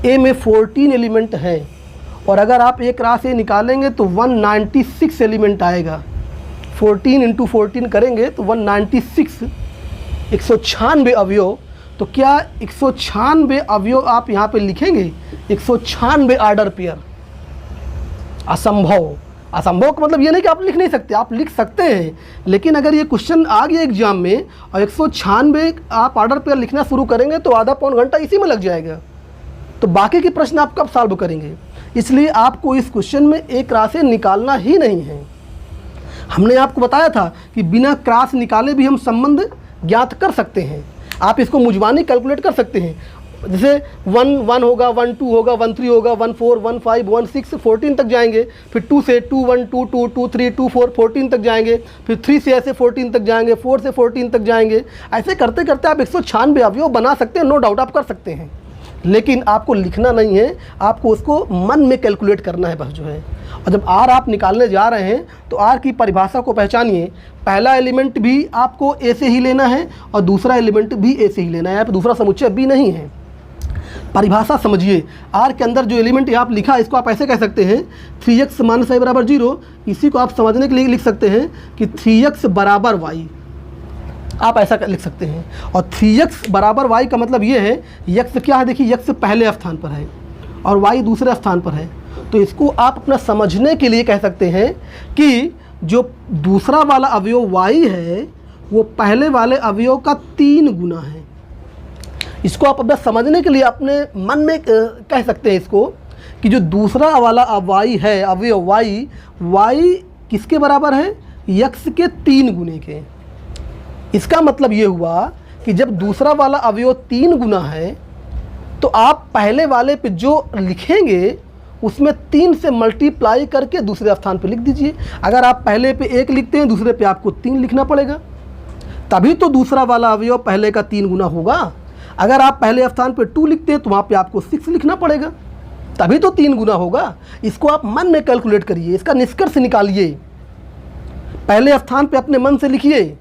ए में 14 एलिमेंट हैं, और अगर आप ए क्रॉस ए निकालेंगे तो 196 एलिमेंट आएगा। 14 इंटू 14 करेंगे तो 196, 196 अवयव। तो क्या 196 अवयव आप यहाँ पे लिखेंगे, 196 ऑर्डर पेयर? असंभव। असंभव का मतलब ये नहीं कि आप लिख नहीं सकते, आप लिख सकते हैं, लेकिन अगर ये क्वेश्चन आ गया एग्जाम में और 196 आप ऑर्डर पेयर लिखना शुरू करेंगे तो आधा पौन घंटा इसी में लग जाएगा। तो बाकी के प्रश्न आप कब सॉल्व करेंगे? इसलिए आपको इस क्वेश्चन में ए क्रॉस ए निकालना ही नहीं है। हमने आपको बताया था कि बिना क्रॉस निकाले भी हम संबंध ज्ञात कर सकते हैं। आप इसको मुजबानी कैलकुलेट कर सकते हैं। जैसे 1 होगा, 1 2 होगा, 1 3 होगा, 1 4 1 5 1 6 14 तक जाएंगे, फिर 2 से 2 1 2 2 2 3 2 4 14 तक जाएंगे, फिर 3 से ऐसे 14 तक जाएंगे, 4 से 14 तक जाएंगे। ऐसे करते करते आप 196 अवयव बना सकते हैं, नो डाउट आप कर सकते हैं, लेकिन आपको लिखना नहीं है, आपको उसको मन में कैलकुलेट करना है बस जो है। और जब आर आप निकालने जा रहे हैं तो आर की परिभाषा को पहचानिए। पहला एलिमेंट भी आपको ए से ही लेना है और दूसरा एलिमेंट भी ए से ही लेना है, यहाँ पर दूसरा समुच्चय बी नहीं है। परिभाषा समझिए, आर के अंदर जो एलिमेंट आप लिखा इसको आप ऐसे कह सकते हैं 3x माइनस वाई बराबर 0। इसी को आप समझने के लिए लिख सकते हैं कि 3x बराबर वाई, आप ऐसा लिख सकते हैं। और 3x बराबर वाई का मतलब ये है, x क्या है, देखिए x पहले स्थान पर है और y दूसरे स्थान पर है। तो इसको आप अपना समझने के लिए कह सकते हैं कि जो दूसरा वाला अवयव y है वो पहले वाले अवयव का 3 गुना है। इसको आप अपना समझने के लिए अपने मन में कह सकते हैं इसको कि जो दूसरा वाला y है, अवयव y किसके बराबर है, x के 3 गुने के। इसका मतलब ये हुआ कि जब दूसरा वाला अवयव 3 गुना है तो आप पहले वाले पे जो लिखेंगे उसमें 3 से मल्टीप्लाई करके दूसरे स्थान पे लिख दीजिए। अगर आप पहले पे 1 लिखते हैं, दूसरे पे आपको 3 लिखना पड़ेगा, तभी तो दूसरा वाला अवयव पहले का 3 गुना होगा। अगर आप पहले स्थान पे 2 लिखते हैं तो वहाँ पे आपको 6 लिखना पड़ेगा, तभी तो 3 गुना होगा। इसको आप मन में कैलकुलेट करिए, इसका निष्कर्ष निकालिए। पहले स्थान पे अपने मन से लिखिए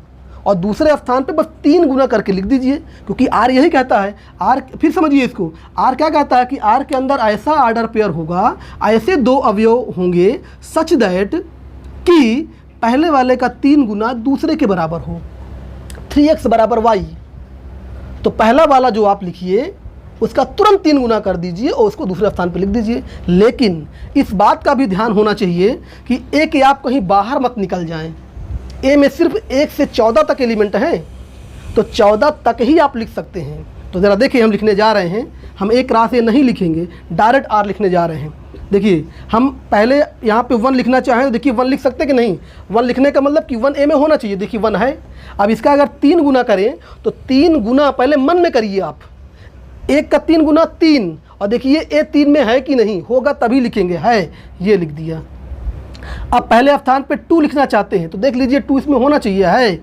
और दूसरे स्थान पे बस 3 गुना करके लिख दीजिए, क्योंकि आर यही कहता है। आर फिर समझिए इसको, आर क्या कहता है कि आर के अंदर ऐसा ऑर्डर पेयर होगा, ऐसे 2 अवयव होंगे सच दैट कि पहले वाले का 3 गुना दूसरे के बराबर हो। 3x बराबर y, तो पहला वाला जो आप लिखिए उसका तुरंत 3 गुना कर दीजिए और उसको दूसरे स्थान पर लिख दीजिए। लेकिन इस बात का भी ध्यान होना चाहिए कि ए के आप कहीं बाहर मत निकल जाएं। ए में सिर्फ 1 से 14 तक एलिमेंट हैं, तो 14 तक ही आप लिख सकते हैं। तो ज़रा देखिए, हम लिखने जा रहे हैं, हम एक क्रॉस ए नहीं लिखेंगे, डायरेक्ट आर लिखने जा रहे हैं। देखिए, हम पहले यहाँ पे 1 लिखना चाहें तो देखिए 1 लिख सकते कि नहीं। 1 लिखने का मतलब कि 1 ए में होना चाहिए, देखिए 1 है। अब इसका अगर 3 गुना करें तो 3 गुना पहले मन में करिए आप, 1 का 3 गुना 3, और देखिए ए 3 में है कि नहीं, होगा तभी लिखेंगे, है, ये लिख दिया। अब पहले स्थान पे 2 लिखना चाहते हैं तो देख लीजिए 2 इसमें होना चाहिए, है।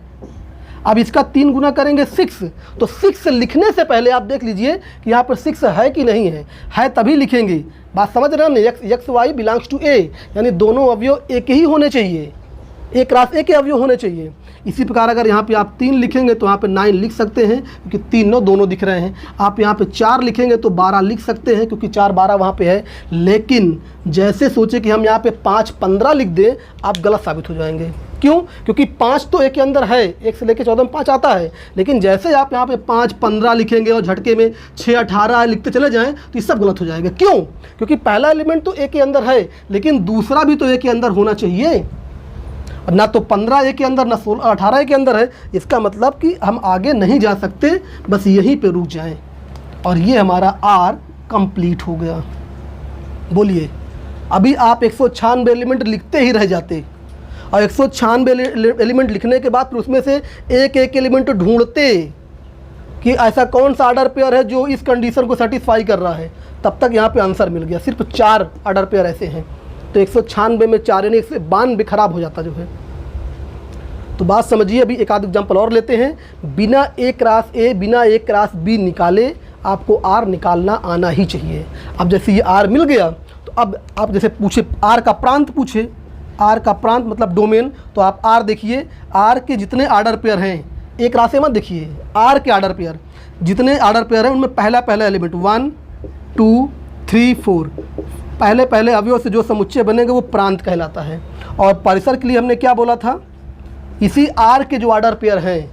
अब इसका 3 गुना करेंगे 6, तो 6 लिखने से पहले आप देख लीजिए कि यहाँ पर 6 है कि नहीं है तभी लिखेंगे। बात समझ रहे हैं ना, एक्स वाई बिलोंग्स टू ए, यानी दोनों अवयव एक ही होने चाहिए, एक क्लास ए के अवयव होने चाहिए। इसी प्रकार अगर यहाँ पे आप 3 लिखेंगे तो यहाँ पे 9 लिख सकते हैं क्योंकि 3 9 दोनों दिख रहे हैं। आप यहाँ पे 4 लिखेंगे तो 12 लिख सकते हैं क्योंकि 4 12 वहाँ पे है। लेकिन जैसे सोचे कि हम यहाँ पे 5 15 लिख दें, आप गलत साबित हो जाएंगे। क्यों? क्योंकि 5 तो ए के अंदर है, 1 से लेकर 14 में 5 आता है। लेकिन जैसे आप यहाँ पे 5 15 लिखेंगे और झटके में 6 18 लिखते चले जाएँ तो ये सब गलत हो जाएगा। क्यों? क्योंकि पहला एलिमेंट तो ए के अंदर है, लेकिन दूसरा भी तो ए के अंदर होना चाहिए। ना तो 15 ए के अंदर, ना 16 18 ए के अंदर है। इसका मतलब कि हम आगे नहीं जा सकते, बस यहीं पे रुक जाएं। और ये हमारा आर कंप्लीट हो गया। बोलिए, अभी आप 196 एलिमेंट लिखते ही रह जाते, और 196 एलिमेंट लिखने के बाद फिर उसमें से एक एक एलिमेंट ढूंढते कि ऐसा कौन सा आर्डर पेयर है जो इस कंडीशन को सेटिस्फाई कर रहा है। तब तक यहाँ पे आंसर मिल गया। सिर्फ 4 आर्डर पेयर ऐसे हैं, तो 196 में 4 यानी 192 खराब हो जाता जो है। तो बात समझिए। अभी एक आध एग्जाम्पल और लेते हैं। बिना ए क्रॉस ए, बिना ए क्रॉस बी निकाले आपको आर निकालना आना ही चाहिए। अब जैसे ये आर मिल गया, तो अब आप जैसे पूछे आर का प्रांत, पूछे आर का प्रांत मतलब डोमेन, तो आप आर देखिए, आर के जितने आर्डर पेयर हैं, ए क्रॉस ए मत देखिए, आर के आर्डर पेयर जितने आर्डर पेयर हैं उनमें पहला एलिमेंट 1 2 3 4 पहले अवयव से जो समुच्चय बनेंगे वो प्रांत कहलाता है। और परिसर के लिए हमने क्या बोला था, इसी आर के जो आर्डर पेयर हैं,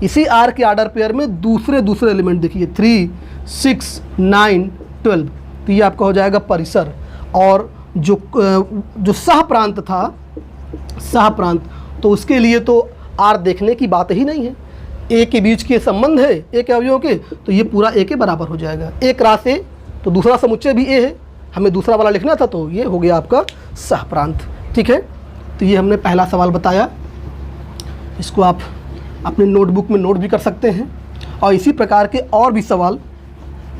इसी आर के आर्डर पेयर में दूसरे एलिमेंट देखिए 3 6 9 12, तो ये आपका हो जाएगा परिसर। और जो सह प्रांत था, सह प्रांत, तो उसके लिए तो आर देखने की बात ही नहीं है। ए के बीच के संबंध है, ए के अवयव के, तो ये पूरा ए के बराबर हो जाएगा। ए क्रॉस ए, तो दूसरा समुच्चय भी ए है, हमें दूसरा वाला लिखना था, तो ये हो गया आपका सह प्रांत। ठीक है, तो ये हमने पहला सवाल बताया। इसको आप अपने नोटबुक में नोट भी कर सकते हैं। और इसी प्रकार के और भी सवाल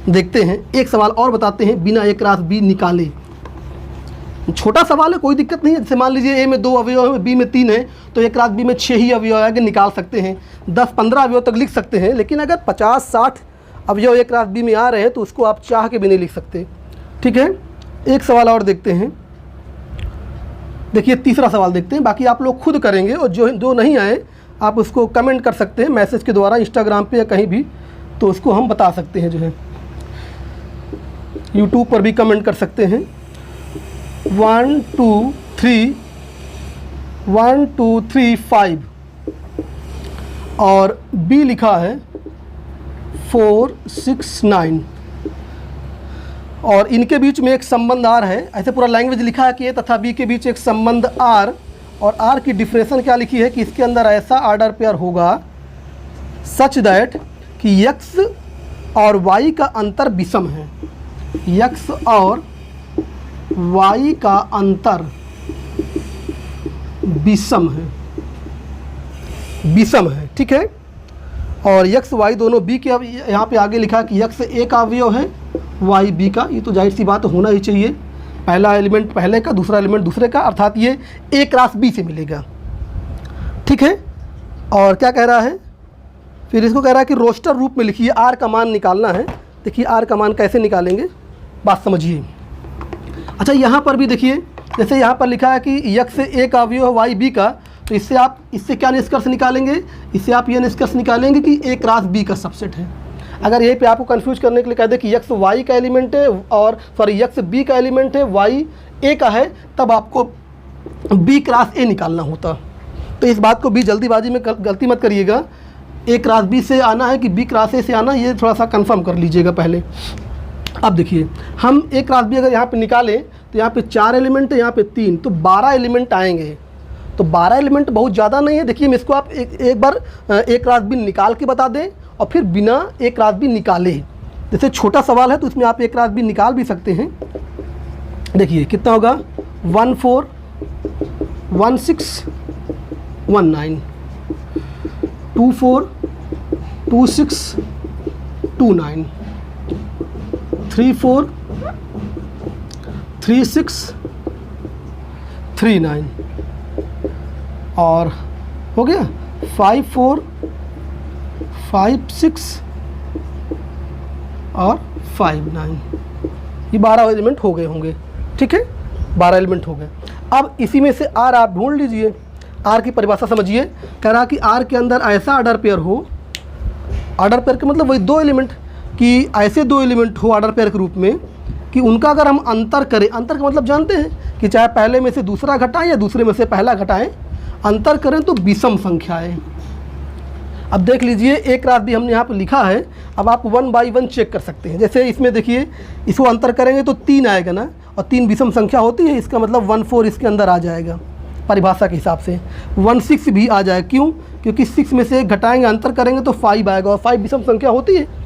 देखते हैं। एक सवाल और बताते हैं, बिना ए क्रॉस बी निकाले। छोटा सवाल है, कोई दिक्कत नहीं है। जैसे मान लीजिए ए में 2 अवयव है, बी में 3 है, तो ए क्रॉस बी में 6 ही अवयव आगे निकाल सकते हैं। 10 15 अवयव तक लिख सकते हैं। लेकिन अगर 50 60 अवयव ए क्रॉस बी में आ रहे हैं तो उसको आप चाह के भी नहीं लिख सकते। ठीक है, एक सवाल और देखते हैं। देखिए तीसरा सवाल देखते हैं, बाकी आप लोग खुद करेंगे, और जो नहीं आए आप उसको कमेंट कर सकते हैं मैसेज के द्वारा, इंस्टाग्राम पे या कहीं भी, तो उसको हम बता सकते हैं। जो है यूट्यूब पर भी कमेंट कर सकते हैं। 1 2 3 5 और बी लिखा है 4 6 9, और इनके बीच में एक संबंध आर है। ऐसे पूरा लैंग्वेज लिखा है कि ए तथा बी के बीच एक संबंध आर, और आर की डिफिनेशन क्या लिखी है कि इसके अंदर ऐसा आर्डर पेयर होगा सच दैट कि एक्स और वाई का अंतर विषम है। एक्स और वाई का अंतर विषम है, विषम है। ठीक है, और एक्स वाई दोनों बी के, यहाँ पे आगे लिखा है कि एक्स ए का अवयव है, वाई बी का। ये तो जाहिर सी बात होना ही चाहिए, पहला एलिमेंट पहले का, दूसरा एलिमेंट दूसरे का, अर्थात ये ए क्रॉस बी से मिलेगा। ठीक है, और क्या कह रहा है फिर, इसको कह रहा है कि रोस्टर रूप में लिखिए, आर का मान निकालना है। देखिए आर का मान कैसे निकालेंगे, बात समझिए। अच्छा, यहाँ पर भी देखिए, जैसे यहाँ पर लिखा है कि एक्स ए का अवयव है वाई बी का, तो इससे क्या निष्कर्ष निकालेंगे, इससे आप ये निष्कर्ष निकालेंगे कि ए क्रॉस बी का सबसेट है। अगर यहीं पे आपको कंफ्यूज करने के लिए कह दे कि एक्स वाई का एलिमेंट है, और सॉरी एक्स बी का एलिमेंट है, वाई ए का है, तब आपको बी क्रॉस ए निकालना होता। तो इस बात को भी जल्दीबाजी में गलती मत करिएगा। ए क्रॉस बी से आना है कि बी क्रॉस ए से आना, ये थोड़ा सा कंफर्म कर लीजिएगा पहले। अब देखिए, हम ए क्रॉस बी अगर यहाँ पे निकालें तो यहाँ पे 4 एलिमेंट है, यहाँ पे 3, तो 12 एलिमेंट आएंगे। तो 12 एलिमेंट बहुत ज़्यादा नहीं है। देखिए मैं इसको आप एक बार ए क्रॉस बी निकाल के बता दें, और फिर बिना ए क्रॉस बी निकाले, जैसे छोटा सवाल है तो इसमें आप ए क्रॉस बी निकाल भी सकते हैं। देखिए कितना होगा, 1 4 1 6 1 9, 2 4 2 6 2 9, 3 4 3 6 3 9, और हो गया 5 4 5 6 और 5 9, ये 12 एलिमेंट हो गए होंगे। ठीक है, 12 एलिमेंट हो गए। अब इसी में से आर आप ढूंढ लीजिए। आर की परिभाषा समझिए, कह रहा कि आर के अंदर ऐसा ऑर्डर पेयर हो, ऑर्डर पेयर का मतलब वही 2 एलिमेंट, कि ऐसे 2 एलिमेंट हो ऑर्डर पेयर के रूप में कि उनका अगर हम अंतर करें, अंतर का मतलब जानते हैं कि चाहे पहले में से दूसरा घटाएं या दूसरे में से पहला घटाएं, अंतर करें तो विषम संख्या है। अब देख लीजिए एक रात भी हमने यहाँ पर लिखा है। अब आप 1 बाई 1 चेक कर सकते हैं। जैसे इसमें देखिए, इसको अंतर करेंगे तो 3 आएगा ना, और 3 विषम संख्या होती है, इसका मतलब 1 4 इसके अंदर आ जाएगा परिभाषा के हिसाब से। 1 6 भी आ जाएगा, क्यों? क्योंकि 6 में से घटाएंगे अंतर करेंगे तो 5 आएगा, और 5 विषम संख्या होती है।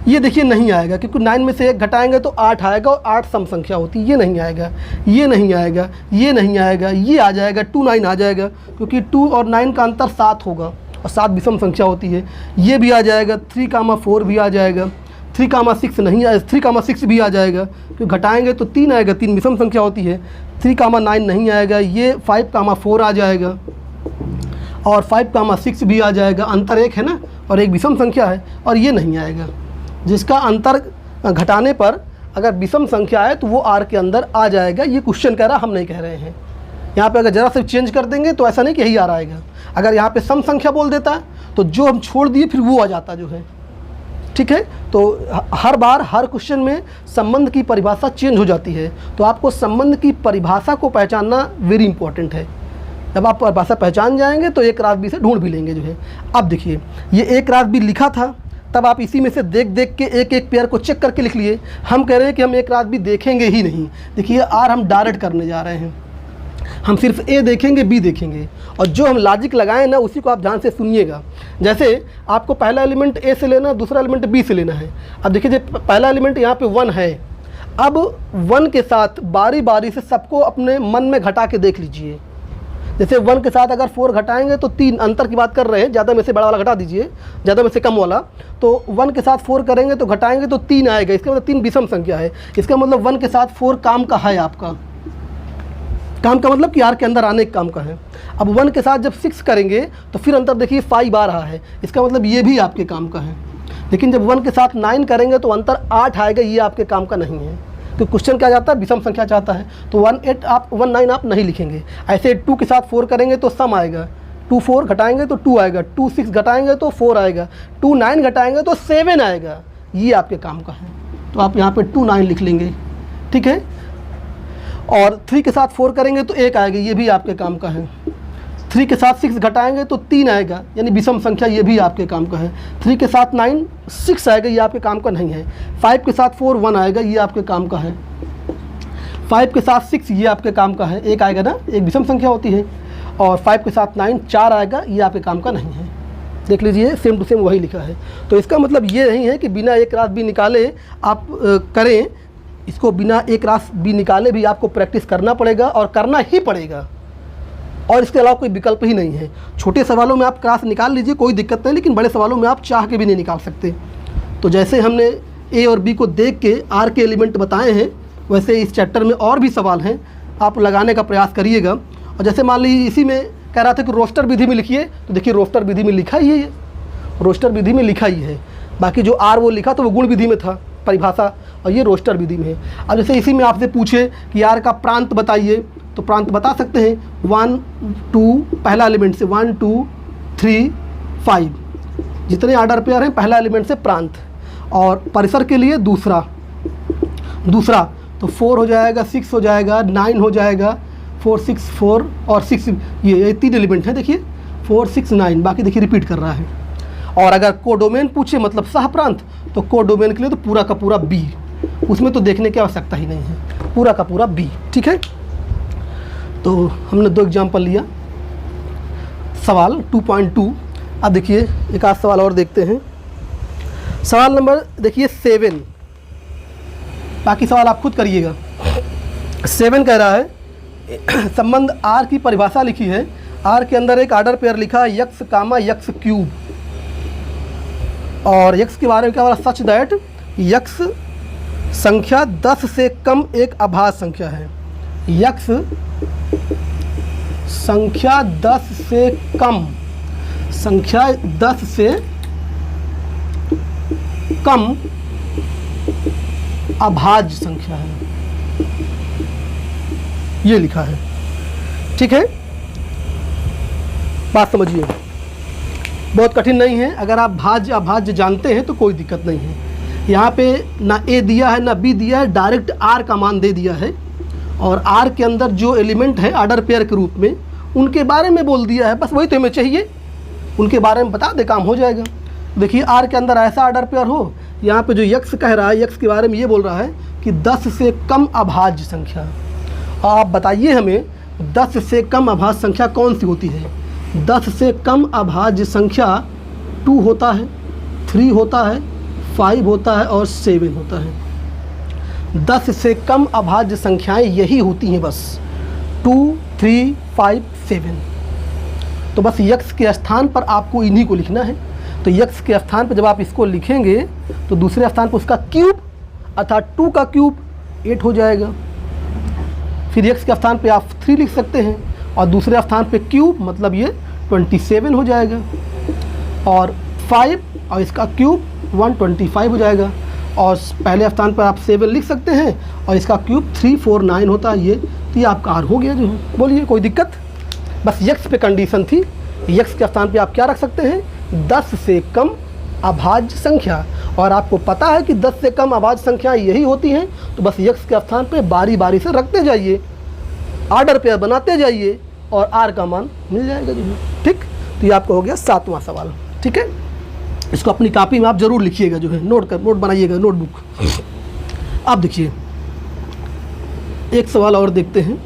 ये देखिए नहीं आएगा, क्योंकि 9 में से 1 घटाएंगे तो 8 आएगा, और 8 सम संख्या होती है, ये नहीं आएगा, ये नहीं आएगा, ये नहीं आएगा, ये आ जाएगा 2 9 आ जाएगा, क्योंकि 2 और 9 का अंतर 7 होगा, और 7 विषम संख्या होती है। ये भी आ जाएगा, 3, 4 भी आ जाएगा, 3, 6 नहीं आएगा, 3, 6 भी आ जाएगा, क्योंकि घटाएंगे तो 3 आएगा, 3 विषम संख्या होती है। 3, 9 नहीं आएगा, ये 5, 4 आ जाएगा, और 5, 6 भी आ जाएगा, अंतर 1 है ना, और एक विषम संख्या है, और ये नहीं आएगा। जिसका अंतर घटाने पर अगर विषम संख्या है तो वो आर के अंदर आ जाएगा। ये क्वेश्चन कह रहा, हम नहीं कह रहे हैं। यहाँ पे अगर ज़रा से चेंज कर देंगे तो ऐसा नहीं कि यही आर आएगा। अगर यहाँ पे सम संख्या बोल देता तो जो हम छोड़ दिए फिर वो आ जाता जो है। ठीक है, तो हर बार हर क्वेश्चन में संबंध की परिभाषा चेंज हो जाती है, तो आपको संबंध की परिभाषा को पहचानना वेरी इंपॉर्टेंट है। जब आप परिभाषा पहचान जाएंगे तो एक रात भी से ढूंढ भी लेंगे जो है। अब देखिए, ये एक रात भी लिखा था, तब आप इसी में से देख देख के एक एक पेयर को चेक करके लिख लिए। हम कह रहे हैं कि हम एक रात भी देखेंगे ही नहीं। देखिए आर हम डायरेक्ट करने जा रहे हैं, हम सिर्फ ए देखेंगे, बी देखेंगे, और जो हम लॉजिक लगाएं ना उसी को आप ध्यान से सुनिएगा। जैसे आपको पहला एलिमेंट ए से लेना, दूसरा एलिमेंट बी से लेना है। अब देखिए, जो पहला एलिमेंट यहाँ पे 1 है, अब 1 के साथ बारी बारी से सबको अपने मन में घटा के देख लीजिए। जैसे 1 के साथ अगर 4 घटाएंगे तो 3, अंतर की बात कर रहे हैं, ज़्यादा में से बड़ा वाला घटा दीजिए, ज़्यादा में से कम वाला। तो 1 के साथ 4 करेंगे तो घटाएंगे तो 3 आएगा, इसका मतलब 3 विषम संख्या है। इसका मतलब 1 के साथ 4 काम का है, आपका काम का मतलब कि आर के अंदर आने के काम का है। अब 1 के साथ जब 6 करेंगे तो फिर अंतर देखिए 5 आ रहा है, इसका मतलब ये भी आपके काम का है। लेकिन जब 1 के साथ 9 करेंगे तो अंतर 8 आएगा, ये आपके काम का नहीं है। तो क्वेश्चन क्या जाता है, विषम संख्या चाहता है, तो 1 9 आप नहीं लिखेंगे। ऐसे 2 के साथ 4 करेंगे तो सम आएगा, 2 4 घटाएंगे तो 2 आएगा, 2 6 घटाएंगे तो 4 आएगा, 2 9 घटाएंगे तो 7 आएगा, ये आपके काम का है। तो आप यहाँ पे 2 9 लिख लेंगे। ठीक है, और 3 के साथ 4 करेंगे तो 1 आएगा, ये भी आपके काम का है। 3 के साथ 6 घटाएंगे तो 3 आएगा, यानी विषम संख्या, ये भी आपके काम का है। 3 के साथ 9 6 आएगा, ये आपके काम का नहीं है। 5 के साथ 4 1 आएगा, ये आपके काम का है। 5 के साथ 6 ये आपके काम का है, 1 आएगा ना, एक विषम संख्या होती है। और 5 के साथ 9 4 आएगा, ये आपके काम का नहीं है। देख लीजिए, सेम टू सेम वही लिखा है। तो इसका मतलब ये नहीं है कि बिना एक रात भी निकाले आप करें, इसको बिना एक रात भी निकाले भी आपको प्रैक्टिस करना पड़ेगा, और करना ही पड़ेगा, और इसके अलावा कोई विकल्प ही नहीं है। छोटे सवालों में आप क्लास निकाल लीजिए, कोई दिक्कत नहीं, लेकिन बड़े सवालों में आप चाह के भी नहीं निकाल सकते। तो जैसे हमने ए और बी को देख के आर के एलिमेंट बताए हैं, वैसे इस चैप्टर में और भी सवाल हैं, आप लगाने का प्रयास करिएगा। और जैसे मान लीजिए इसी में कह रहा था कि रोस्टर विधि में लिखिए, तो देखिए रोस्टर विधि में लिखा ही है, रोस्टर विधि में लिखा ही है। बाकी जो आर वो लिखा तो वो गुण विधि में था परिभाषा, और ये रोस्टर विधि में है। अब जैसे इसी में आपसे पूछे कि आर का प्रांत बताइए, तो प्रांत बता सकते हैं 1 2, पहला एलिमेंट से 1 2 3 5, जितने ऑर्डर पेयर हैं पहला एलिमेंट से प्रांत, और परिसर के लिए दूसरा तो 4 हो जाएगा, 6 हो जाएगा, 9 हो जाएगा, 4 6 4 और 6, ये 3 एलिमेंट हैं। देखिए 4 6 9, बाकी देखिए रिपीट कर रहा है। और अगर कोडोमेन पूछे मतलब सह प्रांत, तो कोडोमेन के लिए तो पूरा का पूरा बी, उसमें तो देखने की आवश्यकता ही नहीं है, पूरा का पूरा बी। ठीक है, तो हमने 2 एग्जाम्पल लिया। सवाल 2.2, अब देखिए एक आध सवाल और देखते हैं। सवाल नंबर देखिए 7, बाकी सवाल आप खुद करिएगा। 7 कह रहा है संबंध आर की परिभाषा लिखी है। आर के अंदर एक ऑर्डर पेयर लिखा है यक्स कामा यक्स क्यूब, और यक्स के बारे में क्या बोला, सच दैट यक्स संख्या 10 से कम एक अभाज्य संख्या है। यक्स संख्या 10 से कम, संख्या 10 से कम अभाज्य संख्या है, ये लिखा है। ठीक है, बात समझिए, बहुत कठिन नहीं है। अगर आप भाज्य अभाज्य जानते हैं तो कोई दिक्कत नहीं है। यहाँ पे ना ए दिया है ना बी दिया है, डायरेक्ट आर का मान दे दिया है और आर के अंदर जो एलिमेंट है ऑर्डर पेयर के रूप में उनके बारे में बोल दिया है। बस वही तो हमें चाहिए, उनके बारे में बता दे, काम हो जाएगा। देखिए आर के अंदर ऐसा ऑर्डर पेयर हो, यहाँ पे जो यक्स कह रहा है, यक्स के बारे में ये बोल रहा है कि 10 से कम अभाज्य संख्या। आप बताइए हमें 10 से कम अभाज्य संख्या कौन सी होती है? 10 से कम अभाज्य संख्या 2 होता है, 3 होता है, 5 होता है और 7 होता है। 10 से कम अभाज्य संख्याएं यही होती हैं बस, 2, 3, 5, 7। तो बस यक्स के स्थान पर आपको इन्हीं को लिखना है। तो यक्स के स्थान पर जब आप इसको लिखेंगे तो दूसरे स्थान पर उसका क्यूब अर्थात 2 का क्यूब 8 हो जाएगा। फिर यक्स के स्थान पे आप 3 लिख सकते हैं और दूसरे स्थान पे क्यूब मतलब ये 27 हो जाएगा और 5 और इसका क्यूब 125 हो जाएगा। और पहले स्थान पर आप 7 लिख सकते हैं और इसका क्यूब 349 होता है। तो ये आपका आर हो गया जो है। बोलिए कोई दिक्कत? बस यक्स पे कंडीशन थी, यक्स के स्थान पे आप क्या रख सकते हैं? 10 से कम अभाज्य संख्या। और आपको पता है कि 10 से कम अभाज्य संख्या यही होती हैं, तो बस यक्स के स्थान पे बारी बारी से रखते जाइए, ऑर्डर पेयर बनाते जाइए और आर का मान मिल जाएगा जी। ठीक, तो ये आपका हो गया 7वां सवाल। ठीक है, इसको अपनी कॉपी में आप जरूर लिखिएगा जो है, नोट बनाइएगा, नोटबुक। अब देखिए एक सवाल और देखते हैं।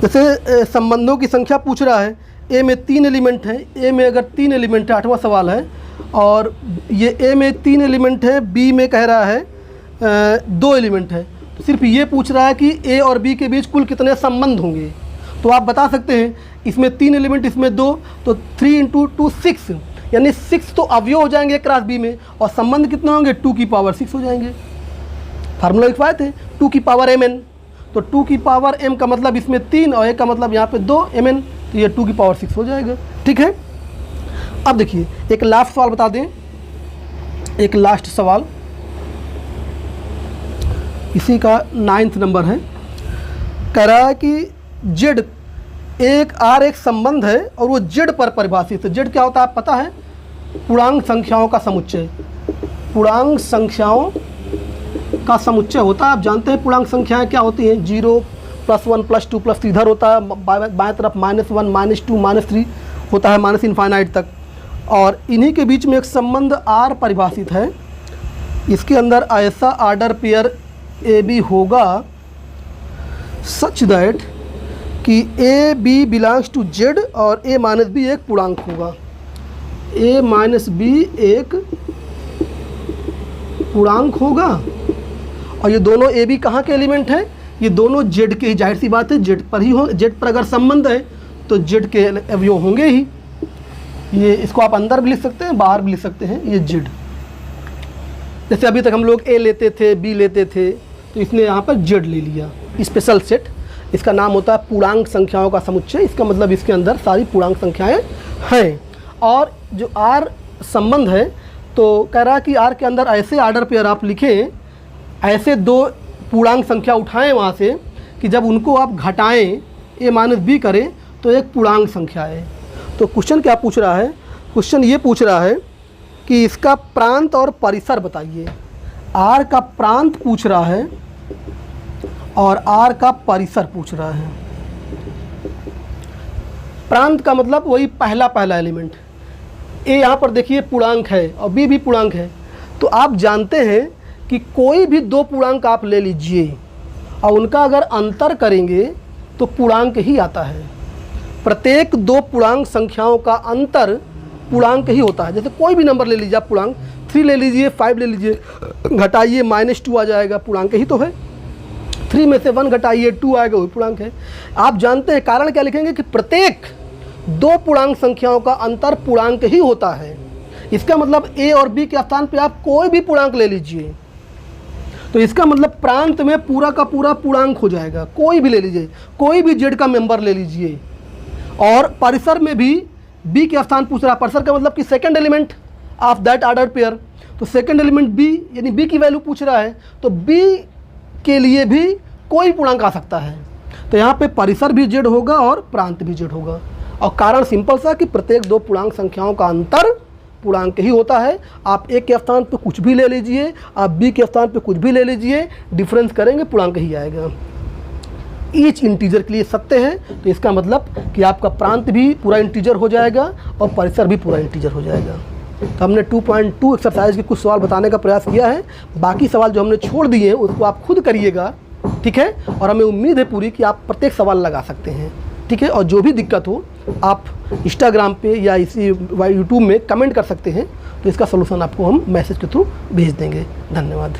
जैसे संबंधों की संख्या पूछ रहा है, ए में 3 एलिमेंट हैं, ए में अगर 3 एलिमेंट है, 8वां सवाल है, और ये ए में 3 एलिमेंट है, बी में कह रहा है 2 एलिमेंट है। तो सिर्फ ये पूछ रहा है कि ए और बी के बीच कुल कितने संबंध होंगे। तो आप बता सकते हैं इसमें 3 एलिमेंट, इसमें 2, तो 3 × 2 6, यानी 6 तो अवयव हो जाएंगे क्रॉस बी में, और संबंध कितने होंगे? 2 की पावर 6 हो जाएंगे। फार्मूला लिखवाए थे 2 की पावर mn, तो 2 की पावर m का मतलब इसमें 3 और a का मतलब यहाँ पे 2 mn, तो ये 2 की पावर 6 हो जाएगा। ठीक है, अब देखिए एक लास्ट सवाल बता दें, एक लास्ट सवाल इसी का 9th नंबर है। कह रहा है कि जेड एक आर एक संबंध है और वो जेड पर परिभाषित है। जेड क्या होता है आप पता है? पूर्णांक संख्याओं का समुच्चय। पूर्णांक संख्याओं का समुच्चय होता है। आप जानते हैं पूर्णांक संख्याएं क्या होती हैं? 0 +1 +2 +3 इधर होता है, बाएं तरफ -1 -2 -3 होता है, माइनस इनफाइनाइट तक। और इन्हीं के बीच में एक संबंध आर परिभाषित है। इसके अंदर ऐसा ऑर्डर पेयर ए बी होगा सच दैट कि a b belongs to Z और a - b एक पूर्णांक होगा। a - b एक पूर्णांक होगा और ये दोनों ए बी कहाँ के एलिमेंट हैं? ये दोनों जेड के ही, जाहिर सी बात है जेड पर ही हो। जेड पर अगर संबंध है तो जेड के अवयव होंगे ही। ये इसको आप अंदर भी लिख सकते हैं, बाहर भी लिख सकते हैं। ये जेड, जैसे अभी तक हम लोग ए लेते थे, बी लेते थे, तो इसने यहाँ पर जेड ले लिया। स्पेशल सेट, इसका नाम होता है पूर्णांक संख्याओं का समुच्चय। इसका मतलब इसके अंदर सारी पूर्णांक संख्याएं हैं। और जो आर संबंध है तो कह रहा है कि आर के अंदर ऐसे ऑर्डर पेयर आप लिखें, ऐसे 2 पूर्णांक संख्या उठाएं वहाँ से कि जब उनको आप घटाएं, a - b करें तो एक पूर्णांक संख्या है। तो क्वेश्चन क्या पूछ रहा है? क्वेश्चन ये पूछ रहा है कि इसका प्रांत और परिसर बताइए। आर का प्रांत पूछ रहा है और आर का परिसर पूछ रहा है। प्रांत का मतलब वही पहला एलिमेंट। ए यहाँ पर देखिए पूर्णांक है और बी भी पूर्णांक है। तो आप जानते हैं कि कोई भी 2 पूर्णांक आप ले लीजिए और उनका अगर अंतर करेंगे तो पूर्णांक ही आता है। प्रत्येक 2 पूर्णांक संख्याओं का अंतर पूर्णांक ही होता है। जैसे कोई भी नंबर ले लीजिए आप, पूर्णांक 3 ले लीजिए, 5 ले लीजिए, घटाइए -2 आ जाएगा, पूर्णांक ही तो है। 3 में से 1 घटाइए 2 आएगा, वही पूर्णांक है। आप जानते हैं कारण क्या लिखेंगे कि प्रत्येक 2 पूर्णांक संख्याओं का अंतर पूर्णांक ही होता है। इसका मतलब ए और बी के स्थान पे आप कोई भी पूर्णांक ले लीजिए तो इसका मतलब प्रांत में पूरा का पूरा पूर्णांक हो जाएगा। कोई भी ले लीजिए, कोई भी जेड का मेंबर ले लीजिए, और परिसर में भी बी के स्थान पूछ रहा है। परिसर का मतलब कि second element of that ordered pair, तो सेकंड एलिमेंट बी यानी बी की वैल्यू पूछ रहा है, तो बी के लिए भी कोई पूर्णांक आ सकता है। तो यहाँ पे परिसर भी जेड होगा और प्रांत भी जेड होगा। और कारण सिंपल सा कि प्रत्येक दो पूर्णांक संख्याओं का अंतर पूर्णांक ही होता है। आप एक के स्थान पे कुछ भी ले लीजिए, आप बी के स्थान पे कुछ भी ले लीजिए, डिफरेंस करेंगे पूर्णांक ही आएगा। ईच इंटीजर के लिए सत्य है, तो इसका मतलब कि आपका प्रांत भी पूरा इंटीजर हो जाएगा और परिसर भी पूरा इंटीजर हो जाएगा। तो हमने 2.2 एक्सरसाइज के कुछ सवाल बताने का प्रयास किया है। बाकी सवाल जो हमने छोड़ दिए हैं उसको आप खुद करिएगा, ठीक है। और हमें उम्मीद है पूरी कि आप प्रत्येक सवाल लगा सकते हैं, ठीक है। और जो भी दिक्कत हो आप इंस्टाग्राम पे या इसी यूट्यूब में कमेंट कर सकते हैं, तो इसका सलूशन आपको हम मैसेज के थ्रू भेज देंगे। धन्यवाद।